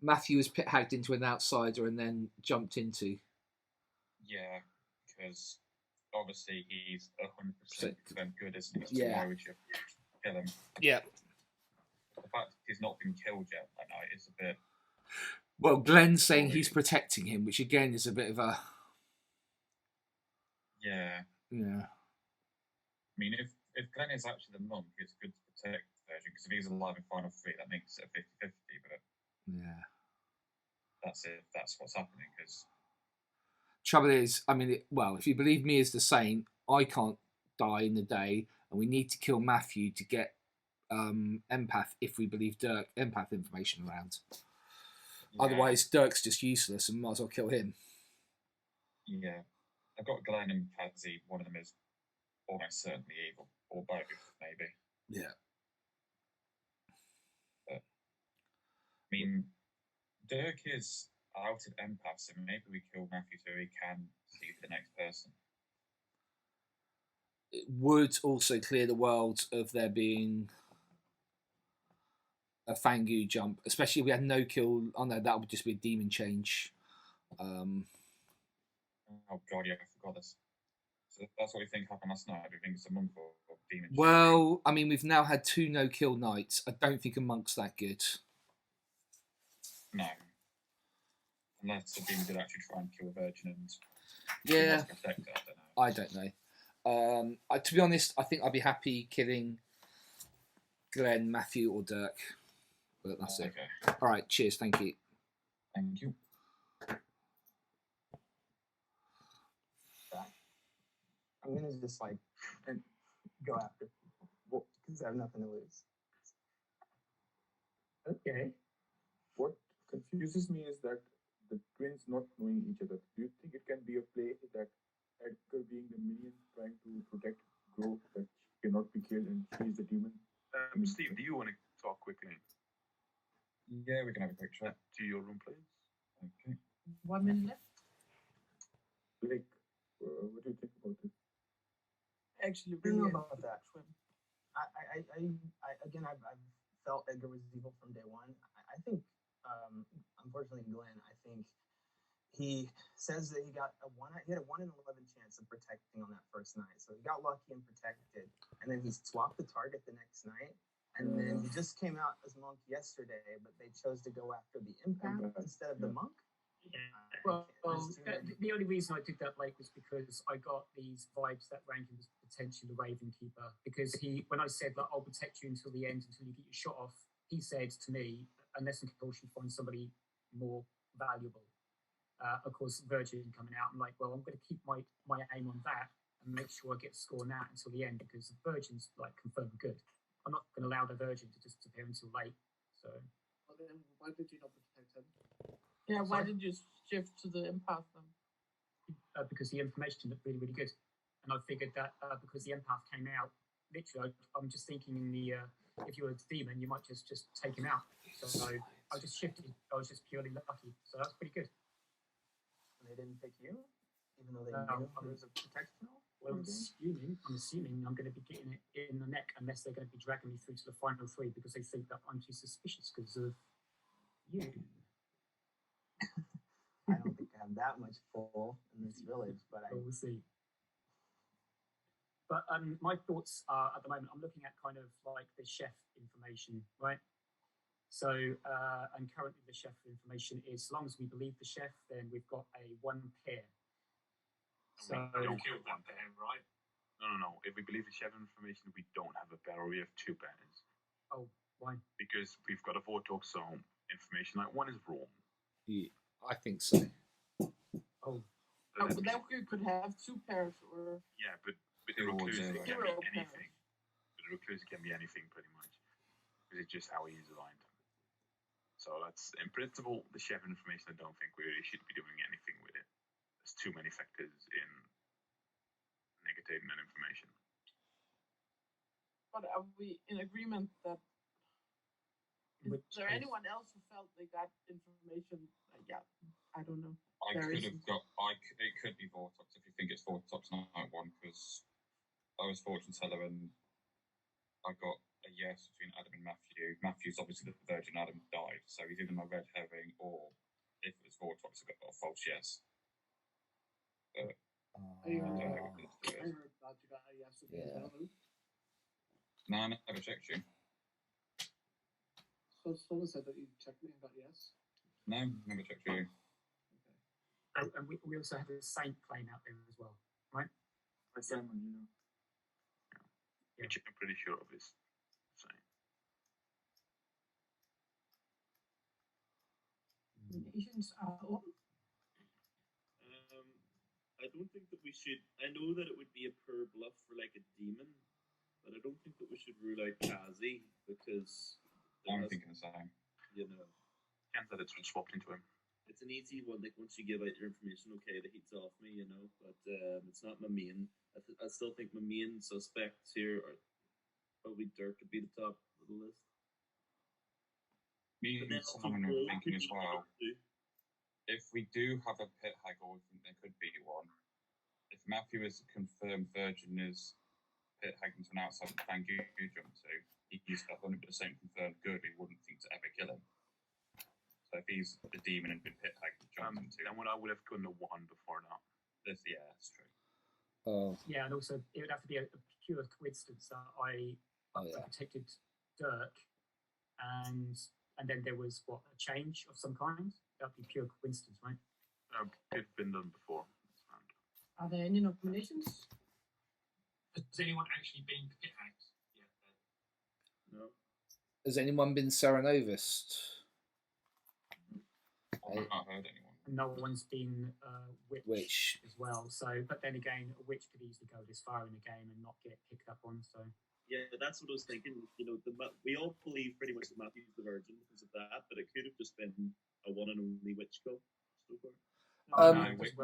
S1: Matthew was pit hagged into an outsider and then jumped into.
S6: Yeah, because obviously he's 100% good, isn't he? So why would you kill him?
S1: Yeah.
S6: The fact he's not been killed yet that night is a bit.
S1: Well, Glenn's saying he's protecting him, which again is a bit of a.
S6: Yeah.
S1: Yeah.
S6: I mean, if Glenn is actually the monk, it's good to protect the virgin, because if he's alive in final 3, that makes it a 50-50, but.
S1: Yeah.
S6: That's it. That's what's happening, because.
S1: Trouble is, I mean, if you believe me as the saint, I can't die in the day, and we need to kill Matthew to get empath if we believe Dirk empath information around. Yeah. Otherwise, Dirk's just useless and might as well kill him.
S6: Yeah. I've got Glenn and Patsy. One of them is almost certainly evil, or both, maybe.
S1: Yeah.
S6: But, I mean, Dirk is out of empath, so maybe we kill Matthew so he can see the next person.
S1: It would also clear the world of there being a Fangu jump, especially if we had no kill. Oh no, that would just be a demon change.
S6: Oh god, yeah, I forgot this. So that's what we think happened last night. We think it's a monk or demon change.
S1: Well, I mean, we've now had 2 no-kill nights. I don't think a monk's that good.
S6: No. Unless the demon did actually try and kill a virgin and protect it,
S1: I don't know. To be honest, I think I'd be happy killing Glenn, Matthew, or Dirk. But that's it. All right, cheers. Thank you.
S6: Thank you.
S5: I'm gonna just go after people because I have nothing to lose.
S10: Okay. What confuses me is that the twins not knowing each other. Do you think it can be a play that Edgar being the minion trying to protect Grove, that she cannot be killed and she's the demon?
S4: Steve, do you want to talk quickly?
S6: Yeah, we can have a quick chat.
S4: To your room, please.
S6: Okay.
S2: 1 minute left.
S10: Like, what do you think about this?
S8: Actually,
S5: I don't know
S8: really
S5: about that. I've felt Edgar was evil from day one. I think, unfortunately, Glenn, I think he says that he got he had a 1 in 11 chance of protecting on that first night. So he got lucky and protected. And then he swapped the target the next night. And then he just came out as monk yesterday, but they chose to go after the empath instead of the monk.
S3: Yeah. Well, the only reason I did that, Blake, was because I got these vibes that Rankin was potentially the Raven Keeper. Because when I said that I'll protect you until the end, until you get your shot off, he said to me, unless and until she finds somebody more valuable. Of course, Virgin coming out. I'm like, well, I'm going to keep my aim on that and make sure I get a score on that until the end, because the Virgin's like confirmed good. I'm not going to allow the Virgin to just appear until late. So.
S13: Well, then why did you not protect him?
S8: Yeah, why did you shift to the empath then?
S3: Because the information looked really, really good. And I figured that because the empath came out, literally, I'm just thinking in the, if you're a demon, you might just take him out. So I just shifted. I was just purely lucky. So that's pretty good.
S5: And they didn't pick you, even though they knew there was a protection roll?
S3: Well, I'm assuming I'm going to be getting it in the neck unless they're going to be dragging me through to the final 3 because they think that I'm too suspicious because of you.
S5: I don't think I have that much pull in this village, but
S3: we'll see. But my thoughts are, at the moment, I'm looking at kind of like the chef information, right? So, and currently the chef information is, as long as we believe the chef, then we've got a 1 pair.
S7: So you killed that pair, right?
S4: No. If we believe the chef information, we don't have a pair, we have 2 pairs.
S3: Oh, why?
S4: Because we've got a Vortex Zone information, like 1 is wrong.
S1: Yeah, I think so.
S3: Oh.
S8: But then you could have 2 pairs or...
S4: Yeah, but the recluse can be anything. The recluse can be anything, pretty much. Because it's just how he's aligned. So that's, in principle, the chef information, I don't think we really should be doing anything with it. There's too many factors in negating that information.
S8: But are we in agreement that... Is there anyone else who felt they got information? Yeah, I don't know.
S6: It could be Vortex if you think it's Vortex Night 1, because I was fortune teller and I got a yes between Adam and Matthew. Matthew's obviously the Virgin. Adam died, so he's either my red herring or if it was Vortex, I got a false yes. But
S13: I heard that you got a yes.
S1: Yeah.
S6: No, I never checked you.
S13: So someone said that you checked me and got yes?
S6: No, never checked you.
S3: Okay. And we also have a Saint playing out there as well, right?
S10: By Simon,
S4: Yeah. Which I'm pretty sure of is Saint.
S2: Nominations are open.
S11: I don't think that we should. I know that it would be a poor bluff for like a demon, but I don't think that we should rule out Kazi because
S6: I'm thinking the same.
S11: You know,
S4: can't let it swapped into him.
S11: It's an easy one. Like once you give out your information, okay, the heat's off me, you know. But it's not my main. I still think my main suspects here are probably Dirk could be the top of the list.
S6: Me and Simon are thinking as well. If we do have a pit haggle, we think there could be one. If Matthew is a confirmed virgin is pit haggling to an outside fan you jump to, he's 100% confirmed good, we wouldn't think to ever kill him. So if he's the demon and been pit haggling jumped into,
S4: then I would have gone to 1 before that.
S6: That's true.
S3: Yeah, and also it would have to be a pure coincidence that I protected Dirk, and then there was a change of some kind. That'd be pure coincidence, right?
S4: It's been done before.
S2: Are there any nominations?
S7: Has anyone actually been pit hacked yet?
S11: No.
S1: Has anyone been Serenovist?
S6: I've not heard anyone.
S3: No one's been
S1: witch
S3: as well. So, but then again, a witch could easily go this far in the game and not get picked up on. So.
S11: Yeah, that's what I was thinking. You know, we all believe pretty much that Matthew's the virgin because of that, but it could have just been a one and only witch kill so far.
S6: No, witch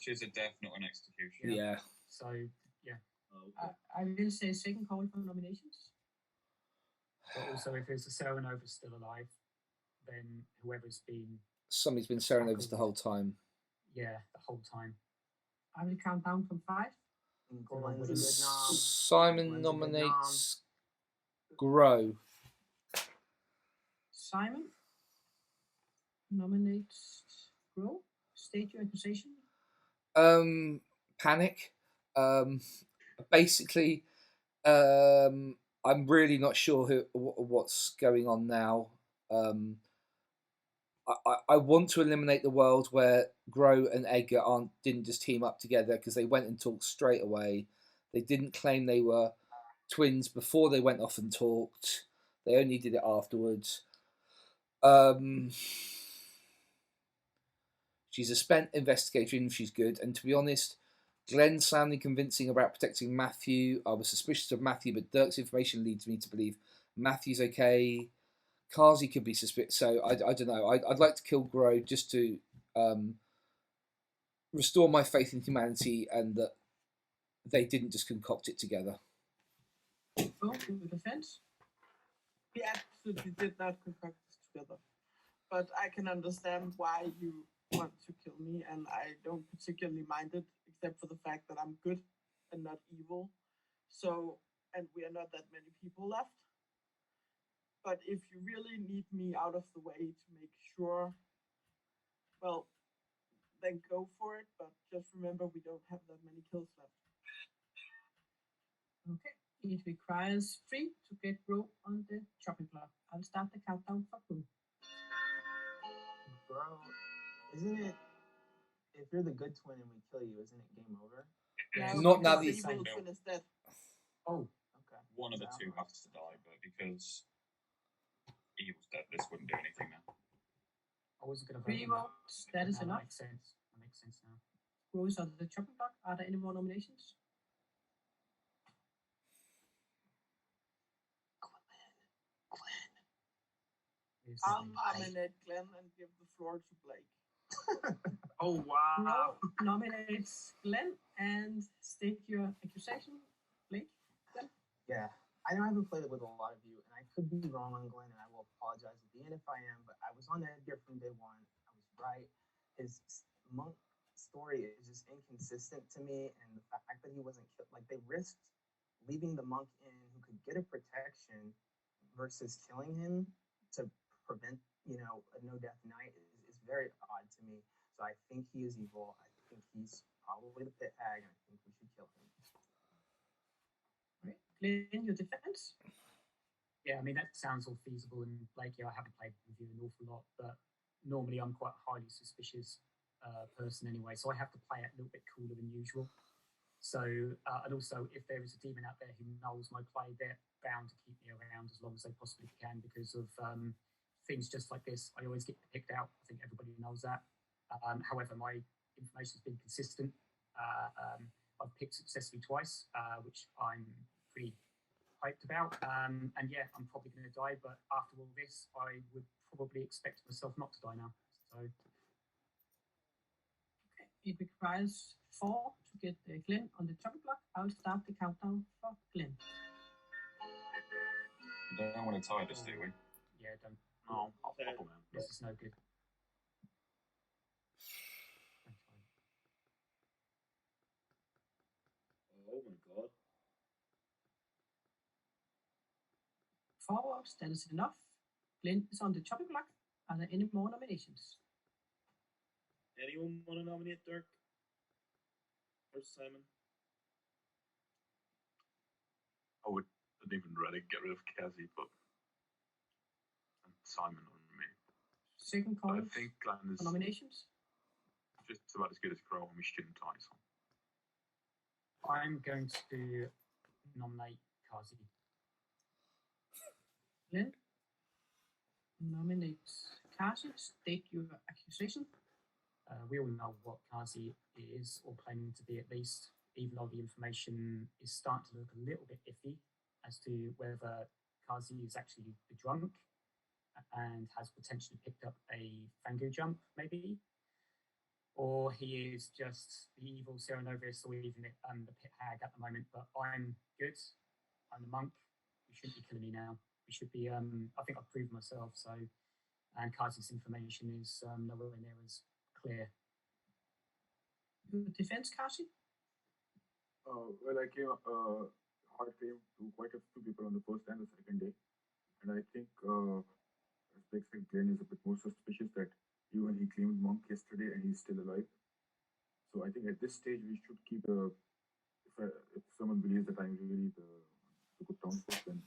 S6: is a death, not an execution.
S1: Yeah.
S3: So, yeah.
S11: Okay.
S2: I will say second call for nominations.
S3: But also, if there's a Serenova still alive, then whoever's been...
S1: Somebody's been Serenovist the whole time.
S3: Yeah, the whole time.
S2: I will count down from 5.
S1: Simon nominates Grow.
S2: Simon nominates Grow. State your accusation.
S1: Panic. Basically, I'm really not sure what's going on now. I want to eliminate the world where Gro and Edgar didn't just team up together, because they went and talked straight away. They didn't claim they were twins before they went off and talked. They only did it afterwards. She's a spent investigator and she's good. And to be honest, Glenn's sounding convincing about protecting Matthew. I was suspicious of Matthew, but Dirk's information leads me to believe Matthew's okay. Kazi could be suspicious. So I don't know. I'd like to kill Gro just to restore my faith in humanity and that they didn't just concoct it together.
S2: Go to the defense.
S8: He absolutely did not concoct this together. But I can understand why you want to kill me, and I don't particularly mind it, except for the fact that I'm good and not evil. So, and we are not that many people left. But if you really need me out of the way to make sure, well, then go for it. But just remember, we don't have that many kills left.
S2: Okay. It requires 3 to get Gro on the chopping block. I'll start the countdown for Gro.
S5: Bro, isn't it? If you're the good twin and we kill you, isn't it game over?
S8: Yeah,
S1: Not now
S8: because
S1: that
S8: the evil twin is dead.
S3: Oh,
S5: Okay.
S6: One of the two has to die, but because Evil's dead, this wouldn't do anything now.
S3: I wasn't going to
S2: 3 votes. That is enough.
S3: Makes sense. That makes sense now.
S2: Gro is on the chopping block. Are there any more nominations?
S8: I'll nominate Glenn and give the floor to Blake.
S12: Oh wow!
S2: Gro nominates Glenn and state your accusation. Blake? Glenn?
S5: Yeah, I know I haven't played it with a lot of you, and I could be wrong on Glenn, and I will apologize at the end if I am, but I was on Edgar from day one. I was right. His monk story is just inconsistent to me, and the fact that he wasn't killed, like they risked leaving the monk in who could get a protection versus killing him to prevent, a no-death night is very odd to me. So I think he is evil. I think he's probably the pit hag, and I think we should kill him.
S2: Right. Glenn, your defense?
S3: Yeah, I mean, that sounds all feasible. And Blake, I haven't played with you an awful lot, but normally I'm quite a highly suspicious person anyway. So I have to play it a little bit cooler than usual. So, and also, if there is a demon out there who knows my play, they're bound to keep me around as long as they possibly can because of things just like this. I always get picked out. I think everybody knows that. However, my information has been consistent. I've picked successfully twice, which I'm pretty hyped about. And yeah, I'm probably going to die, but after all this, I would probably expect myself not to die now. So.
S2: Okay. It requires 4 to get Glenn on the chopping block. I'll start the countdown for Glenn.
S6: We don't want to tie this, do we?
S3: Yeah, don't.
S4: No, I'll pop him in.
S3: This is no good.
S11: Oh my god.
S2: 4 votes, that is enough. Glenn is on the chopping block. Are there any more nominations?
S11: Anyone want to nominate Dirk? Or Simon?
S4: I wouldn't even ready get rid of Kazi, but and Simon on me.
S2: Second call
S4: I think Glenn is
S2: for nominations.
S4: just about as good as Crow, and we shouldn't tie some.
S3: I'm going to nominate Kazi.
S2: Glenn nominates Kazi. State your accusation.
S3: We all know what Kazi is, or claiming to be at least, even though the information is starting to look a little bit iffy as to whether Kazi is actually the drunk and has potentially picked up a Fangu jump, maybe. Or he is just the evil Serenovus, or even the pit hag at the moment. But I'm good. I'm the monk. You shouldn't be killing me now. We should be. I think I've proved myself. So, and Kazi's information is nowhere near as clear.
S2: Your defense, Kazi?
S10: Well, I came hard came to quite a few people on the first and the second day, and I think as Blake said, Glenn is a bit more suspicious that even he claimed monk yesterday and he's still alive. this stage, we should keep if someone believes that I'm really the good townsfolk, then you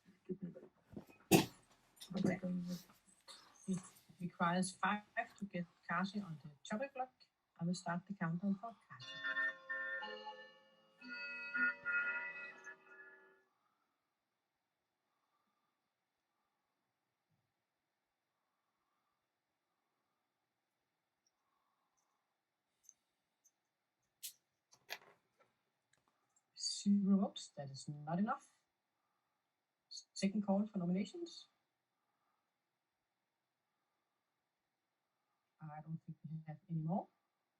S10: should keep me alive. But I can.
S2: It requires 5 to get Kasi on the chopping block. I will start the countdown for Kasi. Zero votes. That is not enough. Second call for nominations. I don't think we have any more.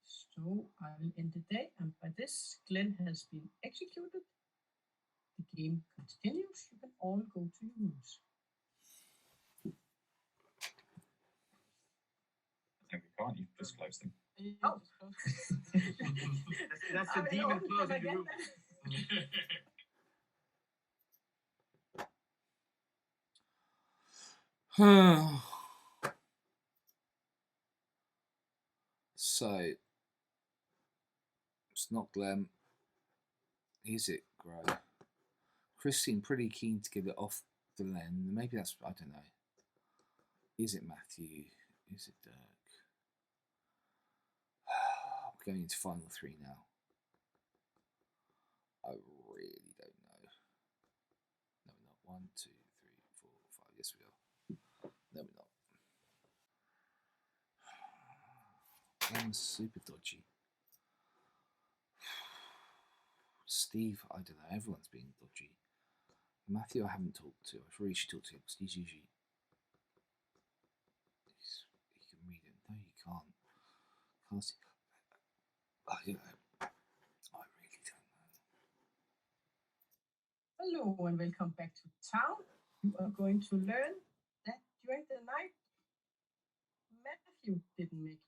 S2: So I will end the day, and by this, Glenn has been executed. The game continues. You can all go to your rooms.
S6: No, we can't. You've just closed them.
S2: Oh.
S12: That's the demon closing the room.
S1: So it's not Glenn. Is it Gray? Chris seemed pretty keen to get it off Glenn. Maybe that's, I don't know. Is it Matthew? Is it Dirk? We're going into final 3 now. I really don't know. No, we're not. 1, 2, 3, 4, 5. Yes, we are. No, we're not. Game's super dodgy. Steve, I don't know. Everyone's being dodgy. Matthew, I haven't talked to. I really should talk to him because he's usually. He can read it. No, you can't. Can't see. I don't know. I really don't know.
S2: Hello and welcome back to town. You are going to learn that during the night, Matthew didn't make it.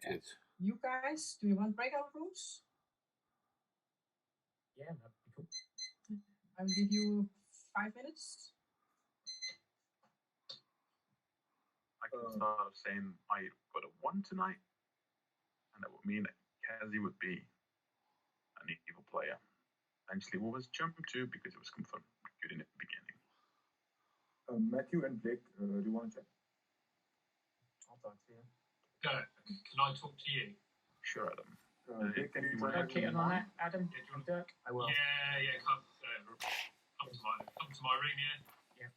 S1: Good.
S2: You guys, do you want breakout rooms?
S3: Yeah, that'd be cool.
S2: I will give you 5 minutes.
S4: I can start off saying I got a 1 tonight, and that would mean that Kazi would be an evil player. Eventually, what was jumped to because it was confirmed good in the beginning.
S10: Matthew and Blake, do you want to check?
S12: I'll talk to you.
S7: Dirk, can I talk to you?
S4: Sure, Adam.
S10: Blake, can you
S4: wanna
S10: try?
S3: Okay, and on that, Adam,
S7: Yeah, do you want
S3: Dirk, I will.
S7: Yeah, come to my room, yeah.
S3: Yeah.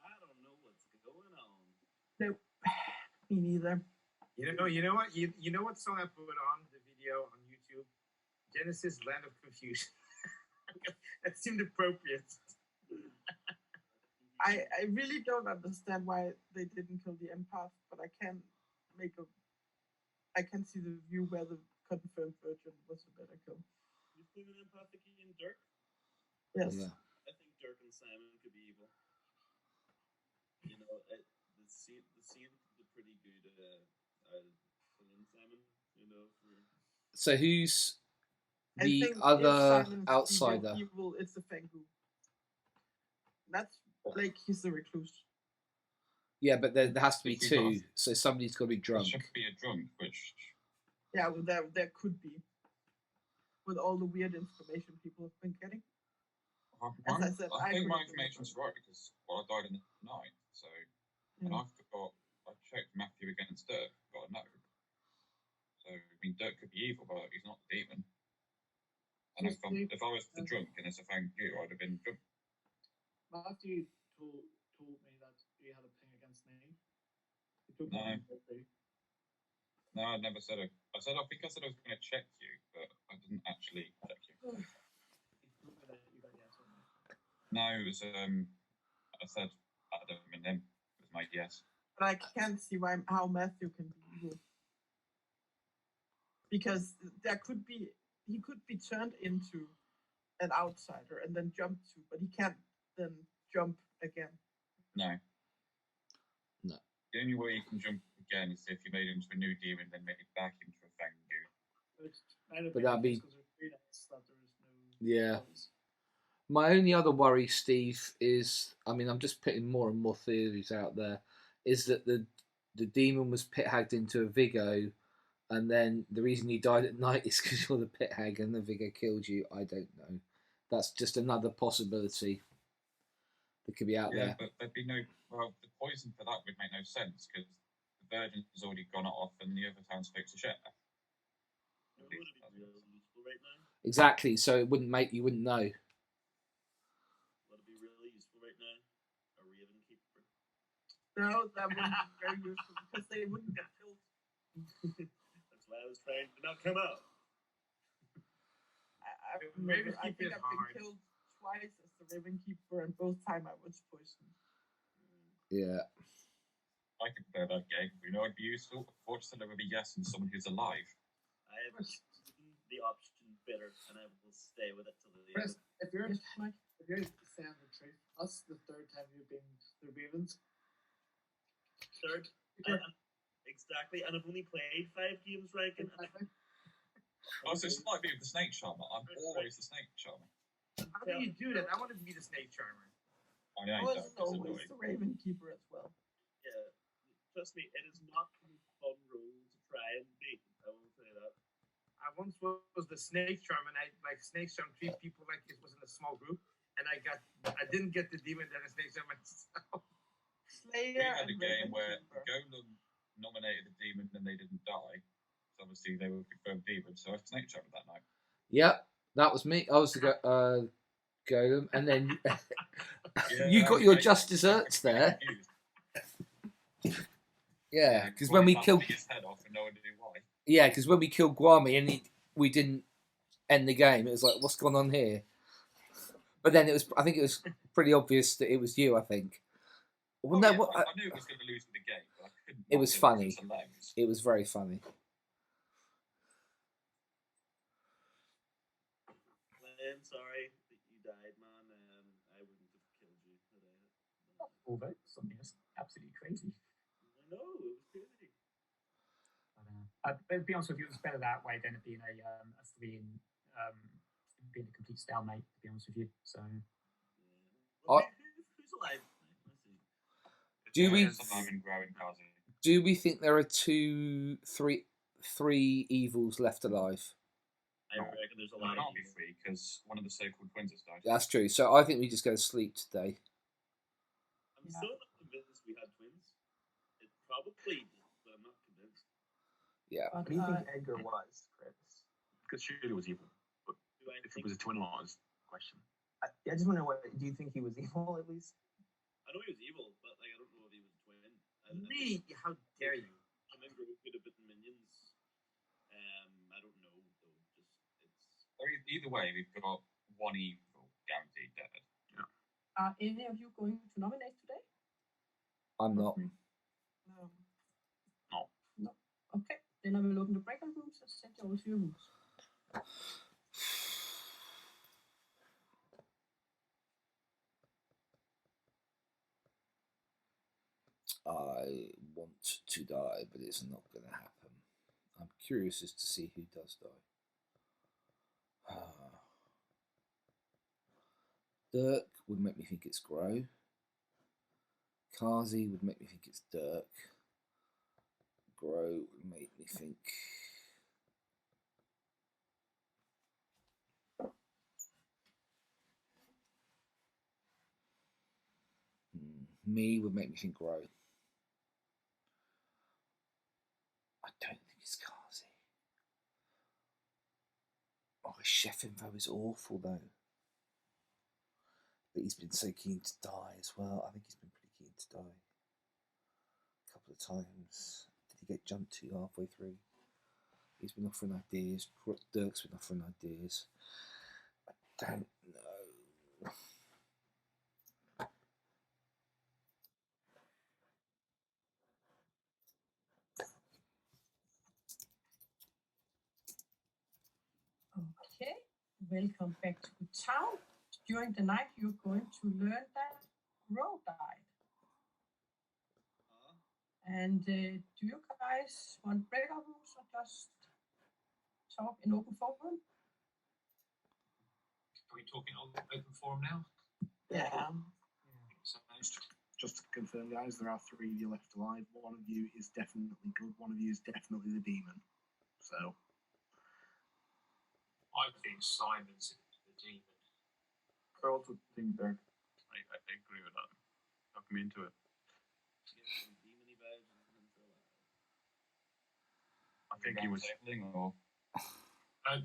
S11: I don't know what's going on.
S8: Nope. Me neither.
S12: You know what? You know what song I put on the video on YouTube? Genesis Land of Confusion. That seemed appropriate.
S8: I really don't understand why they didn't kill the empath, but I can see the view where the confirmed virgin was a better kill.
S11: You think an empathic in Dirk?
S8: Yes.
S1: Yeah.
S11: I think Dirk and Simon could be evil. You know, the scene did pretty good killing Simon. You know, for.
S1: So who's
S8: I
S1: the
S8: think
S1: other
S8: if Simon's
S1: outsider?
S8: evil, it's the Fengu. That's like he's the recluse.
S1: Yeah, but there has to be
S6: If he
S1: 2,
S6: does.
S1: so somebody's got to be
S6: It
S1: drunk.
S6: should be a drunk, which
S8: Yeah, well, there could be. With all the weird information people have been getting. As I said,
S6: I think
S8: could
S6: my
S8: have been
S6: information's right because I died in the night, so and I checked Matthew against Dirk, got a no. So I mean, Dirk could be evil, but he's not the demon. And if I was the drunk and it's a thank you, I'd have been drunk.
S13: Matthew told me that you had a ping against me. He took
S6: No.
S13: me to
S6: No, I never said it. I think I said I was going to check you, but I didn't actually check you.
S13: He told me that you got yes or no.
S6: No, it was I said Adam and him was my yes.
S8: But I can't see how Matthew can be evil. Because he could be turned into an outsider and then jump to, but he can't then jump again.
S6: No.
S1: No.
S6: The only way you can jump again is if you made him into a new demon and then made it back into a Fangu.
S1: But that'd be
S13: because there's 3 nights that there is no.
S1: yeah.
S13: Noise.
S1: My only other worry, Steve, is I mean I'm just putting more and more theories out there. Is that the demon was pit hagged into a Vigo, and then the reason you died at night is because you're the pit hag and the Vigo killed you. I don't know. That's just another possibility that could be out there.
S6: But there'd be no. Well, the poison for that would make no sense because the virgin has already gone off and the other townsfolk are shit.
S11: Would it be really useful right now?
S1: Exactly. So it wouldn't make you wouldn't know.
S11: Would it be really useful right now? A Raven Keeper.
S8: No, that wouldn't be very useful because they wouldn't get killed.
S11: That's why I was trying to not come out.
S8: I think
S12: Raven
S8: I've
S12: Keeper
S8: been
S12: is hard.
S8: killed twice as the Raven Keeper, and both times I was poisoned.
S1: Yeah.
S6: I could play that game. You know, it'd be useful. Fortunately, it would be yes and someone who's alive.
S11: I have the option better, and I will stay with it till the
S13: Chris,
S11: end.
S13: if you're saying the truth, that's the 3rd time you've been the Ravens.
S11: Third, exactly, and I've only played 5 games, right?
S6: Also, it's like me with the Snake Charmer. I'm always the Snake Charmer.
S12: How do you do that? I want to be the Snake Charmer.
S6: I know
S8: I
S6: you
S8: was
S6: don't. It's
S8: always
S6: annoying.
S8: the Raven Keeper as well.
S11: Yeah, trust me, it is not a fun role to try and beat. I will say that.
S12: I once was the Snake Charmer, and I like Snake Charm 3 people like it was in a small group, and I didn't get the demon that I Snake Charm myself.
S6: We had a game where the Golem nominated the demon and they didn't die. So obviously they were confirmed demons. So I Snake Charmer that night.
S1: Yep, that was me. I was the Golem, and then you got your just desserts there. Yeah, because when we killed,
S6: his head off and no one knew why.
S1: yeah, because when we killed Guami and we didn't end the game, it was like, what's going on here? But then I think it was pretty obvious that it was you. I think. Well, no,
S6: I knew it was going to lose the game, but I couldn't.
S1: It was funny. It was very funny.
S11: I'm sorry that you died, man. I wouldn't have killed you.
S3: All votes on this. Absolutely crazy.
S11: I know, it was crazy.
S3: But to be honest with you, it was better that way than it being being a complete stalemate. To be honest with you, so.
S11: Who's alive?
S1: Do we think there are three evils left alive?
S11: I reckon there's a lot of
S6: can't be 3 because one of the so-called twins has died.
S1: That's true. So I think we just go to sleep today.
S11: I'm still not convinced we had twins. It probably did, but I'm not convinced.
S1: Yeah.
S5: What do you think Edgar was, Chris?
S4: Because Shirley was evil. But if it was a twin or not is the question.
S5: I just want to know, do you think he was evil at least?
S11: I know he was evil, but like I don't know if he was a twin.
S12: Me? How dare you?
S11: I remember we could have bitten minions. I don't know though.
S6: Either way, we've got one evil guaranteed dead.
S4: Yeah.
S2: Are any of you going to nominate today?
S1: I'm not.
S2: No.
S4: No.
S2: No. Okay. Then I will open the breakout rooms and send you all to your rooms.
S1: I want to die, but it's not going to happen. I'm curious as to see who does die. Dirk would make me think it's Grow. Kazi would make me think it's Dirk. Grow would make me think... Me would make me think Grow. I don't think it's Kazi. Oh, his chef info is awful though. But he's been so keen to die as well. I think he's been pretty keen to die. A couple of times. Did he get jumped to halfway through? He's been offering ideas. Dirk's been offering ideas. I don't know.
S2: Okay, welcome back to the town. During the night, you're going to learn that Row died. And do you guys want breakout rooms or just talk in open forum?
S7: Are we talking open forum now?
S8: Yeah.
S7: So,
S14: Just to confirm, guys, there are 3 of you left alive. One of you is definitely good. One of you is definitely the demon. So
S7: I think Simon's the demon.
S10: I also think that.
S4: I agree with that. Talk me into it. I think he was.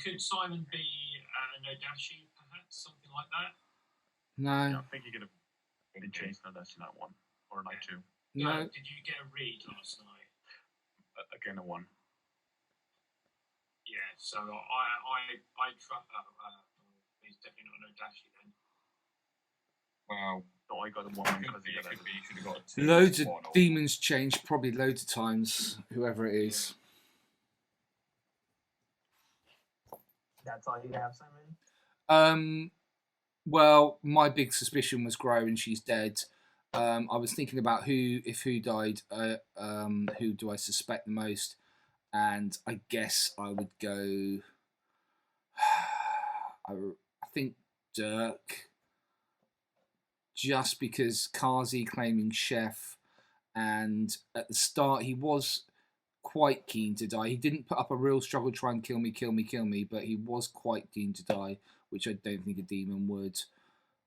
S7: Could Simon be Nodashi, perhaps? Something like that?
S1: No.
S4: Yeah, I think he could have been changed now. That's night 1 or night 2.
S1: No.
S7: Did you get a read last night?
S4: Again, a 1.
S7: Yeah, so I trust. He's definitely not Nodashi then.
S6: Wow.
S4: No, I got a 1 because he got
S6: You should have got a 2.
S1: Loads of demons change, probably loads of times, whoever it is.
S5: That's all you have, Simon?
S1: Well, my big suspicion was Grow, and she's dead. I was thinking about if who died, who do I suspect the most, and I guess I would go. I think Dirk, just because Kazi claiming chef, and at the start he was quite keen to die. He didn't put up a real struggle to try and kill me, but he was quite keen to die, which I don't think a demon would.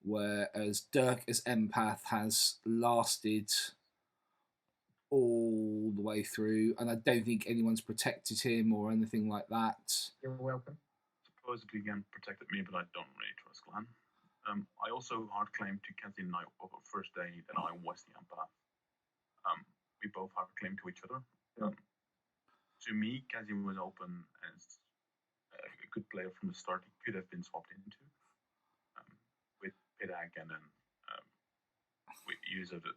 S1: Whereas Dirk as empath has lasted all the way through, and I don't think anyone's protected him or anything like that.
S3: You're welcome.
S4: Supposedly again protected me, but I don't really trust Glenn. I also hard claimed to Kenzie and I over first day that I was the empath. We both hard claimed to each other. To me, Kenzie was open as a good player from the start. He could have been swapped into with Pidag and then with use of the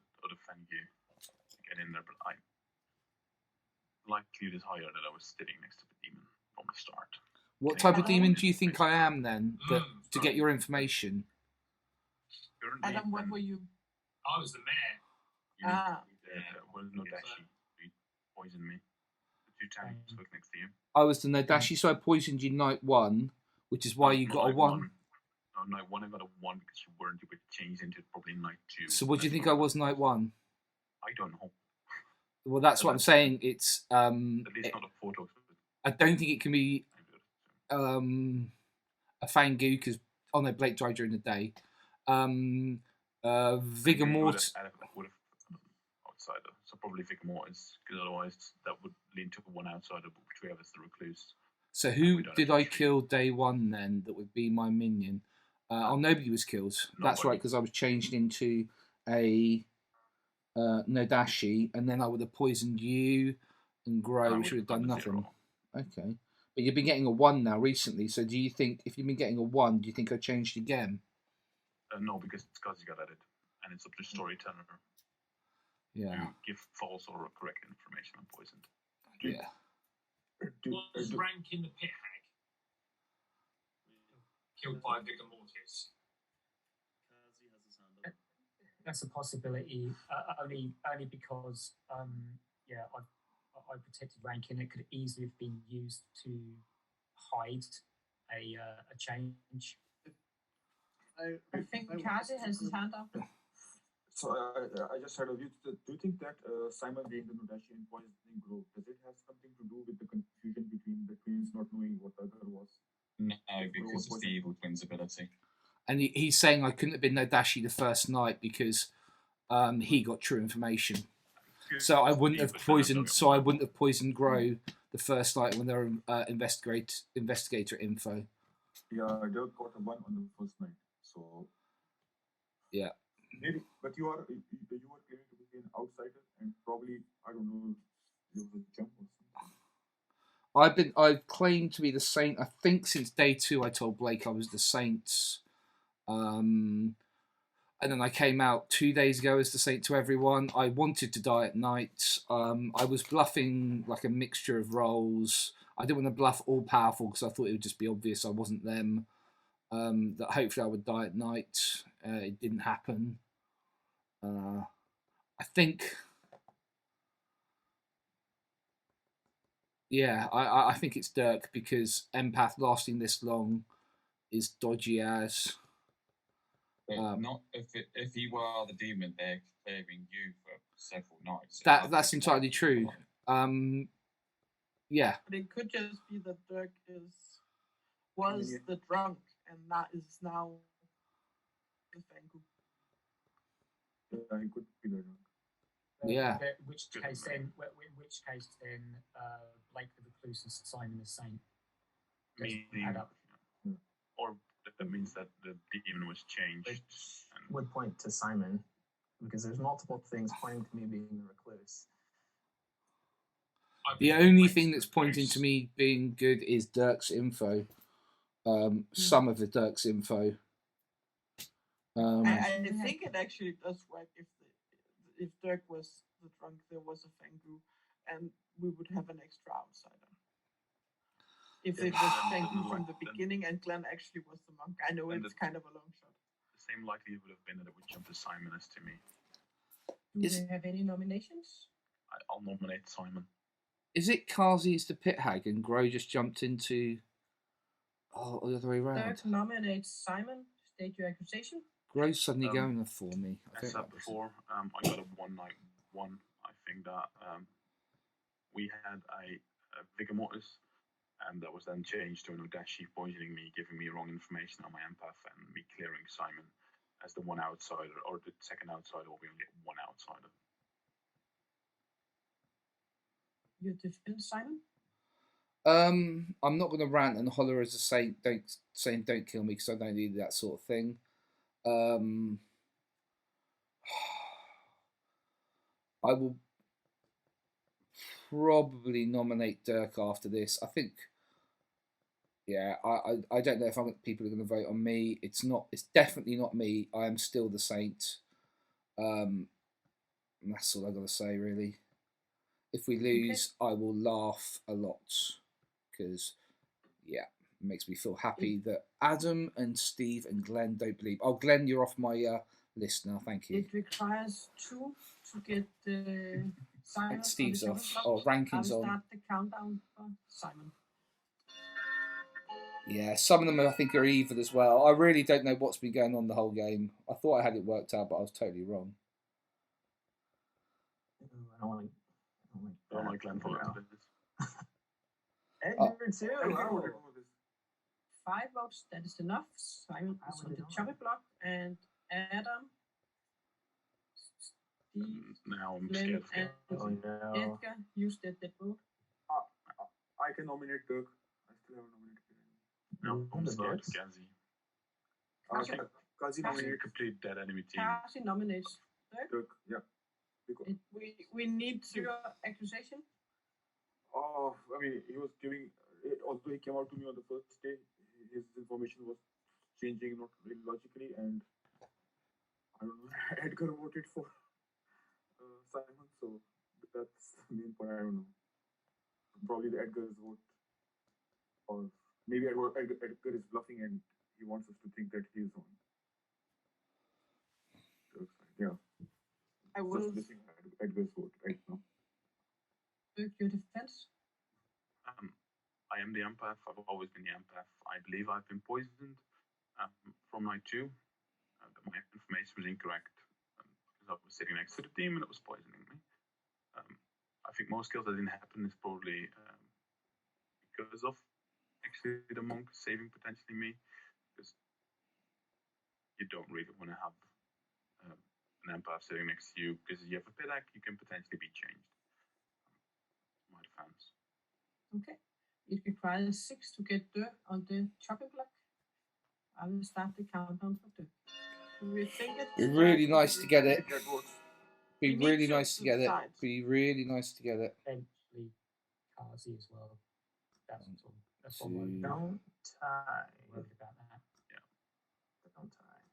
S4: Fengu to get in there. But I likelihood is higher that I was sitting next to the demon from the start.
S1: What type of demon do you think I am then, to get your information?
S8: Adam, what were you?
S7: I was the mayor.
S4: Was Nodashi. He poisoned me. The 2 times I was next to you.
S1: I was the Nodashi, so I poisoned you night 1, which is why you got a 1.
S4: No, night 1 I got a 1 because you weren't. You were changed into probably night 2.
S1: So what do you think I was night 1?
S4: I don't know.
S1: Well, that's what I'm saying. It's
S4: at least not a photo.
S1: I don't think it can be a Fangu because Blake died during the day. Vigor Mort.
S4: Outsider, so probably Vigor Mortis, because otherwise that would lead to one outsider, but we have as the recluse.
S1: So who did I kill day 1 then? That would be my minion. Nobody was killed. That's right, because I was changed into a Nodashi, and then I would have poisoned you and Grow, which would have done nothing. Okay. But you've been getting a 1 now recently, so do you think, if you've been getting a 1, do you think I changed again?
S4: No, because it's because you got at it, and it's up to storyteller to give false or correct information on poisoned.
S1: Yeah.
S7: Was rank in the pit hag killed by Vigor Mortis?
S3: That's a possibility, only because I protected ranking. It could easily have been used to hide a change.
S2: I think Kazi has his hand up.
S10: So I just had a view. Do you think that Simon being the Nodashi and poisoning Grove, does it have something to do with the confusion between the twins not knowing what the other was?
S6: No, because it's the evil twins ability.
S1: And he's saying I couldn't have been Nodashi the first night because he got true information. So I wouldn't have poisoned. So I wouldn't have poisoned Grow the first night when they were investigator info.
S10: Yeah, I got a 1 on the first night. So
S1: yeah.
S10: Maybe, but you are claiming to be an outsider, and probably I don't know, you have a jump or something.
S1: I've claimed to be the saint. I think since day 2, I told Blake I was the saint. And then I came out 2 days ago as the saint to everyone. I wanted to die at night. I was bluffing like a mixture of roles. I didn't want to bluff all powerful because I thought it would just be obvious I wasn't them. That hopefully I would die at night. It didn't happen. I think Yeah, I think it's Dirk because empath lasting this long is dodgy as.
S6: But not if you are the demon, they're clearing you for several nights.
S1: That's entirely true. Yeah.
S8: But it could just be that Dirk was the drunk and that is now the Fangu.
S10: Yeah, he could be the drunk.
S1: Yeah.
S3: In which case then, Blake the Recluse and Simon the Saint
S4: Meaning,
S3: add up.
S4: or that means that the demon was changed.
S5: Would point to Simon because there's multiple things pointing to me being the recluse.
S1: The only thing that's pointing to me being good is Dirk's info. Some of the Dirk's info.
S8: I think it actually does work if Dirk was the drunk, there was a Fangu, and we would have an extra outsider. If it was Fangu from the beginning and Glenn actually was the monk, I know it's kind of a long shot.
S4: The same likelihood would have been that it would jump to Simon as to me.
S2: Do we have any nominations?
S4: I'll nominate Simon.
S1: Is it Kazi's the pit hag and Gro just jumped into the other way around?
S2: Dirk nominates Simon. State your accusation.
S1: Gro's suddenly going for me.
S4: As said before, I got a 1 night 1. I think that we had a Vigor Mortis, and that was then changed to an Odashi poisoning me, giving me wrong information on my empath, and me clearing Simon as the one outsider, or the second outsider, or we only get one outsider.
S2: Your defense, Simon?
S1: I'm not going to rant and holler as a saint, saying don't kill me because I don't need that sort of thing. I will probably nominate Dirk after this. I think, yeah, I don't know if people are going to vote on me. It's definitely not me. I am still the saint. And that's all I got to say, really. If we lose, I will laugh a lot because, yeah, it makes me feel happy that Adam and Steve and Glenn don't believe. Oh, Glenn, you're off my list now. Thank you.
S2: It requires 2 to get the Simon.
S1: Steve's off. Oh, rankings
S2: I'll
S1: on.
S2: start the countdown for Simon.
S1: Yeah, some of them I think are evil as well. I really don't know what's been going on the whole game. I thought I had it worked out, but I was totally wrong.
S5: I don't like
S4: Glenn for
S5: Edgar too. Oh.
S2: 5 votes, that is enough. Simon is on the chopping block, and Adam, Steve,
S4: now I'm
S2: Glenn,
S4: scared.
S2: and Edgar used the vote.
S10: I can nominate Dirk. I still haven't nominated.
S4: No, I'm scared of Gazi.
S10: Kazi nominated
S4: complete dead enemy team.
S2: Kazi nominates
S10: Dirk. Yeah.
S8: We need to.
S2: Your accusation?
S10: Oh, I mean, he was giving. Although he came out to me on the first day, his information was changing not really logically, and I don't know. Edgar voted for Simon, so that's the main point. I don't know. Probably the Edgar's vote, or maybe Edgar is bluffing and he wants us to think that he is on. Yeah.
S8: I was
S10: just missing Edgar's vote right now.
S2: Your defense?
S4: I am the empath. I've always been the empath. I believe I've been poisoned from night 2. My information was incorrect because I was sitting next to the demon that was poisoning me. I think most kills that didn't happen is probably because of actually the monk saving potentially me, because you don't really want to have an empath sitting next to you, because if you have a pit hack, you can potentially be changed. My defense.
S2: Okay. It requires 6 to get Dirk on the chopping block. I will start the countdown for Dirk.
S8: We think it's
S1: Really nice to get it. Be
S8: We
S1: really
S8: need to
S1: nice to get it.
S8: decide.
S1: Be really nice to get it.
S3: Potentially Kazi as well. That's all. That's all.
S1: Two.
S5: Don't tie.
S3: Worried about that.
S5: Yeah. Don't tie.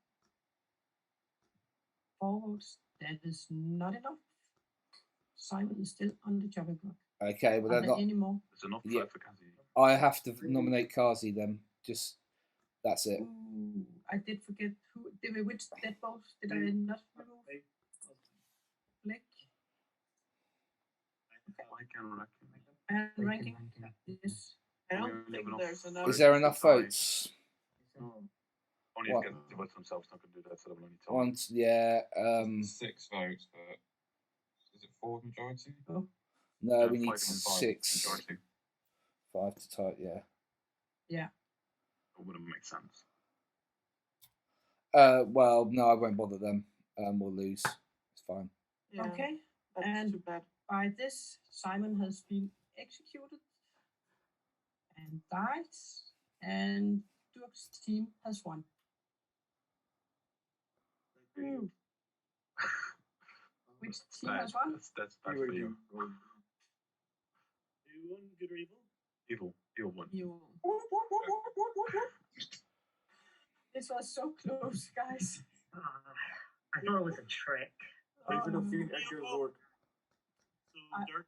S2: 4 votes. That is not enough. Simon is still on the chopping block.
S1: Okay, well
S2: Are
S1: they're
S2: there
S1: not.
S2: any more?
S4: There's enough for Kazi.
S1: I have to nominate Kazi then. Just that's it.
S2: Ooh, I did forget who. Which dead votes did I not remove? Blake.
S4: I can reckon.
S2: And
S3: Bacon
S2: ranking. Yes.
S8: I
S4: We
S8: don't
S4: only have
S8: think
S4: enough
S8: there's enough.
S1: Is there
S4: to
S1: enough
S4: tie.
S1: votes?
S4: Only
S1: What?
S4: if guys vote themselves, not going to do that, so they'll only tie.
S1: Once, yeah.
S6: 6 votes, but is it 4 majority?
S2: Oh.
S1: No, we
S4: 5
S1: need
S4: and 5
S1: 6.
S4: majority.
S1: 5 to type, yeah.
S2: Yeah.
S4: It wouldn't make sense.
S1: Well, no, I won't bother them. We'll lose. It's fine.
S8: Yeah,
S2: Okay.
S8: that's
S2: And
S8: too bad.
S2: by this, Simon has been executed and died, and Dirk's team has won.
S8: Ooh.
S2: Which team has won?
S4: That's bad for you.
S11: Who won, good or evil?
S4: Evil one.
S2: You. This was so close, guys.
S9: I thought it was a trick.
S14: I didn't feel Edgar's vote.
S11: So, Dirk,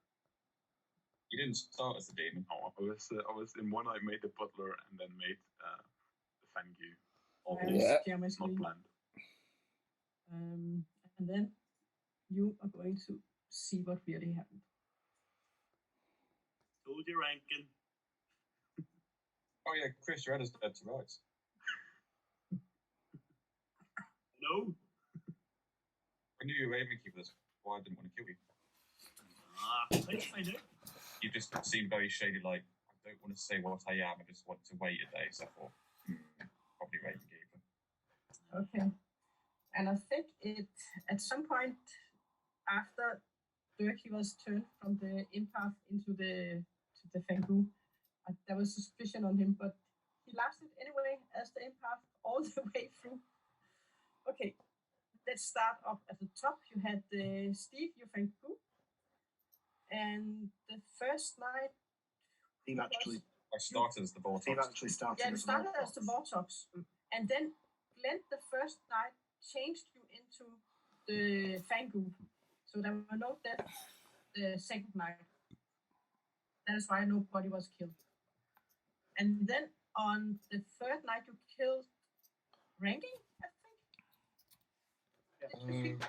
S6: You didn't start as the demon.
S4: Oh, I was in one. I made the butler and then made the Fangu.
S1: Yeah.
S4: Not planned.
S2: And then you are going to see what really happened.
S11: told you ranking.
S6: Oh yeah, Chris, your head is dead to rights.
S11: No.
S6: I knew you were aiming for this. Why I didn't want to kill you.
S11: I know.
S6: You just seemed very shady. Like I don't want to say what I am. I just want to wait a day. So I thought, probably Raven Keeper.
S2: Okay. And I think it at some point after Dirk he was turned from the empath into the Fangu. There was suspicion on him, but he lasted anyway as the empath all the way through. Okay, let's start up at the top. You had Steve, your Fangu, and the first night.
S14: Steve actually.
S6: I started as the Vortex.
S14: Steve actually started.
S2: Yeah, you
S14: as
S2: started
S14: the
S2: as the Vortex, and then Glenn the first night changed you into the Fangu, so there were no deaths the second night. That's why nobody was killed. And then on the third night, you killed Ranking, I think.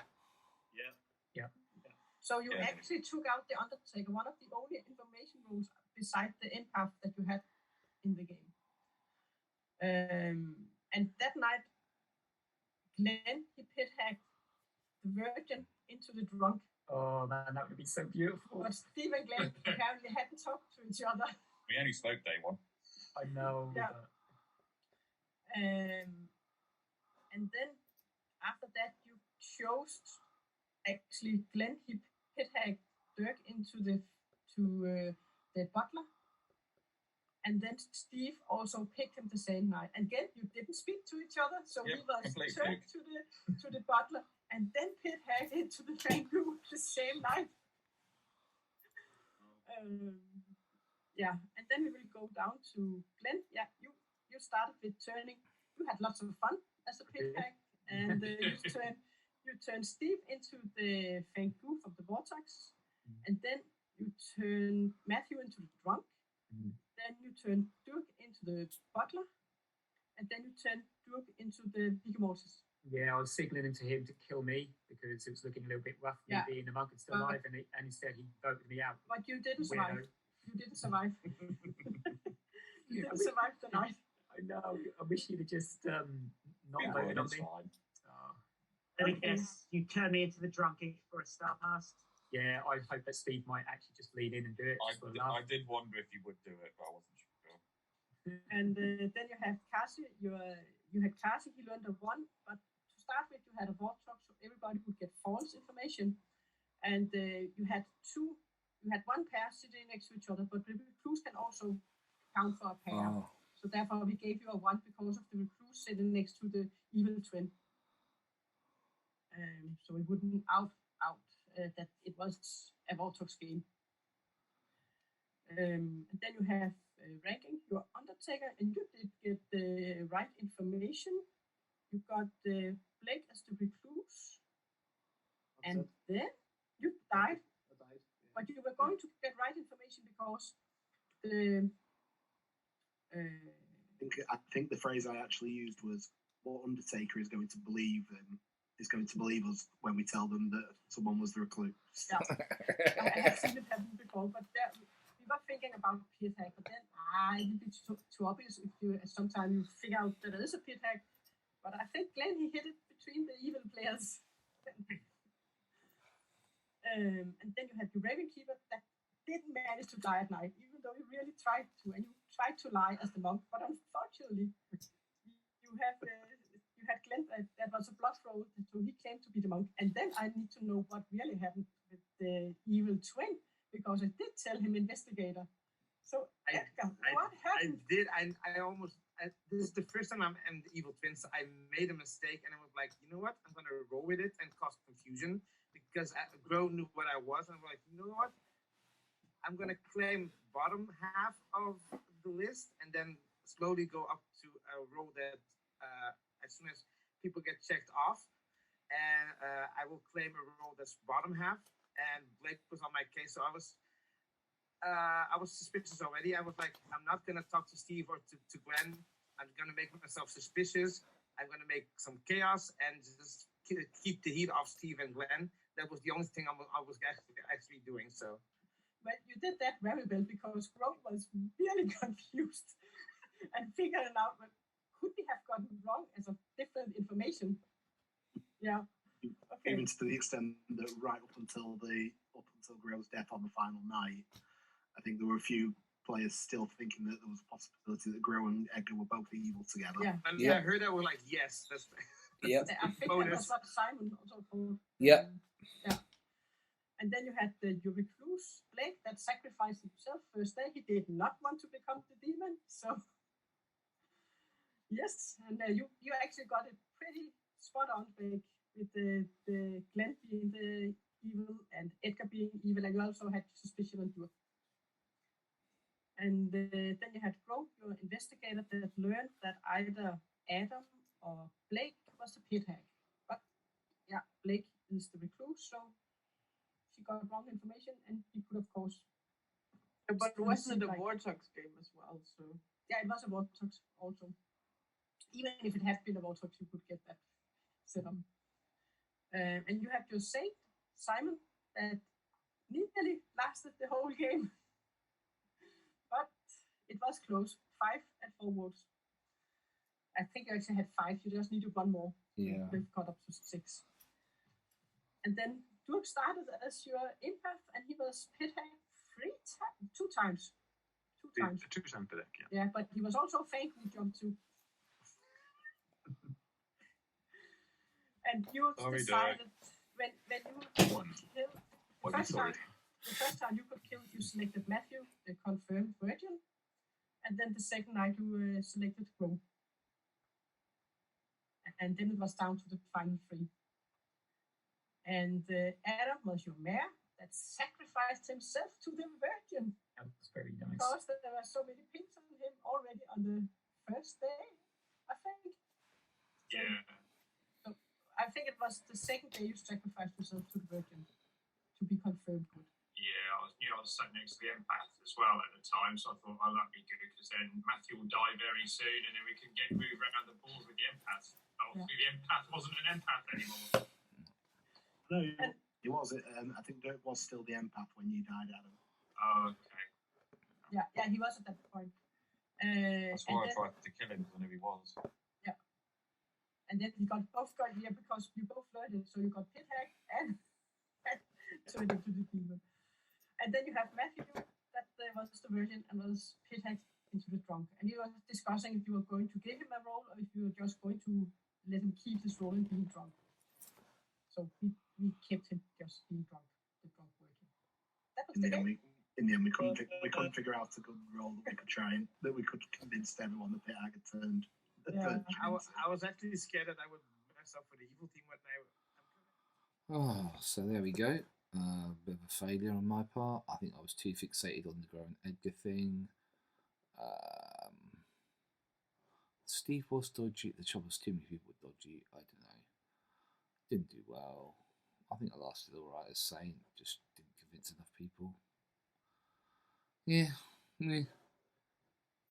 S11: Yeah.
S2: So you
S6: Yeah.
S2: actually took out the Undertaker, one of the only information rules besides the empath that you had in the game. And that night, Glenn, he pit hacked the Virgin into the drunk.
S3: Oh man, that would be so beautiful.
S2: But Steve and Glenn apparently hadn't talked to each other.
S6: We only spoke day one.
S3: I know.
S2: Yeah. And then after that, you chose actually Glenn. He pit hacked Dirk into the butler, and then Steve also picked him the same night. And again, you didn't speak to each other, so he was turned to the butler, and then pit hacked into the Fangu the same night. Yeah, and then we will go down to Glenn. Yeah, you started with turning. You had lots of fun as a pit hack, and you turned Steve into the Fangu from the Vortex, and then you turn Matthew into the drunk. Then you turn Dirk into the butler, and then you turn Dirk into the Bigomortis.
S3: Yeah, I was signaling to him to kill me because it was looking a little bit rough, me being the monk and still alive, and instead he voted me out.
S2: But you didn't survive. You didn't survive. You didn't
S3: I
S2: survive the night.
S3: I know. I wish he'd have just not voted on me.
S9: Let me guess, you turned me into the drunkie for a start.
S3: Yeah, I hope that Steve might actually just lean in and do it.
S6: I did wonder if you would do it, but I wasn't sure.
S2: And then you have Kasi. You had Kasi. He learned a 1, but to start with, you had a Vortex, so everybody would get false information. And you had 2. You had 1 pair sitting next to each other, but the recluse can also count for a pair.
S1: Oh.
S2: So therefore, we gave you a 1 because of the recluse sitting next to the evil twin. So it wouldn't out that it was a Vortex game. And then you have Ranking, your Undertaker, and you did get the right information. You got Blake as the recluse, and then you died. But you were going to get right information because
S14: I think the phrase I actually used was, "What Undertaker is going to believe us when we tell them that someone was the recluse."
S2: Yeah, I have seen it happen before, but we were thinking about pit hack, but then it would be too obvious if you sometimes you figure out that there is a pit hack. But I think Glenn, he hit it between the evil players. And then you had your Raven Keeper that didn't manage to die at night, even though you really tried to, and you tried to lie as the monk. But unfortunately, you had Glenn that was a blood roll, so he claimed to be the monk. And then I need to know what really happened with the evil twin, because I did tell him investigator. So Edgar, what happened?
S12: This is the first time I'm in the evil twins. I made a mistake, and I was like, you know what? I'm gonna roll with it and cause confusion because Gro knew what I was, and I'm like, you know what? I'm gonna claim bottom half of the list, and then slowly go up to a row that as soon as people get checked off, and I will claim a row that's bottom half. And Blake was on my case, so I was suspicious already. I was like, I'm not gonna talk to Steve or to Glenn. I'm gonna make myself suspicious. I'm gonna make some chaos and just keep the heat off Steve and Glenn. That was the only thing I was actually doing. So,
S2: but you did that very well because Gro was really confused and figuring out what could we have gotten wrong as of different information. Yeah. Okay.
S14: Even to the extent that right up until Gro's death on the final night, I think there were a few players still thinking that there was a possibility that Gro and Edgar were both evil together.
S12: Yeah, and I heard that, we're like, yes, that's.
S1: Yeah.
S2: I think that was what Simon also called.
S1: Yeah.
S2: Yeah. And then you had your recluse Blake that sacrificed himself first day. He did not want to become the demon, so yes, and you actually got it pretty spot on, Blake, with the Glenn being the evil and Edgar being evil, and you also had suspicion on Durk. And then you had Gro, your investigator, that learned that either Adam or Blake was the pit hack. But yeah, Blake is the recluse, so she got wrong information, and he could, of course.
S8: But wasn't it a Vortex game as well? So
S2: yeah, it was a Vortex also. Even if it had been a Vortex, you could get that set up. And you had your saint, Simon, that nearly lasted the whole game. But it was close. 5 and 4 votes. I think you actually had 5. You just needed one more.
S1: Yeah.
S2: We've got up to 6. And then Durk started as your empath, and he was pit hack 2 times. 2 times.
S4: 2 times pit hack, yeah.
S2: Yeah, but he was also faint who jumped to. And you decided when you killed the first time you could kill, you selected Matthew, the confirmed virgin, and then the second night you selected Gro. And then it was down to the final 3. And Adam was your mayor that sacrificed himself to the virgin.
S3: That's very nice.
S2: Because there were so many pings on him already on the first day, I think.
S7: Yeah.
S2: So I think it was the second day you sacrificed yourself to the virgin to be confirmed good.
S7: Yeah, I was sat next to the empath as well at the time, so I thought, oh, that'd be good because then Matthew will die very soon, and then we can move around the board with the empath. Obviously, the empath wasn't an empath anymore.
S14: No, he was. I think Dirk was still the empath when you died, Adam.
S7: Oh, okay.
S2: Yeah, he was at that point.
S6: That's why I tried to kill him because I knew he was.
S2: Yeah. And then you both got here because you both learned it, so you got pit hack and turned into the demon. And then you have Matthew, that was the virgin, and was pit hacked into the drunk. And you were discussing if you were going to give him a role or if you were just going to let him keep this role and being drunk. So we kept him just being drunk, the drunk working. That was the game.
S14: In the end, we couldn't figure out a good role that we could convince everyone that Pit Hack had turned.
S12: Yeah, I was actually scared that I would mess up for the evil team when I.
S1: Oh, so there we go. Bit of a failure on my part. I think I was too fixated on the Gro and Edgar thing. Steve was dodgy. The trouble was too many people were dodgy. I don't know. Didn't do well. I think I lasted alright as Saint. Just didn't convince enough people. Yeah.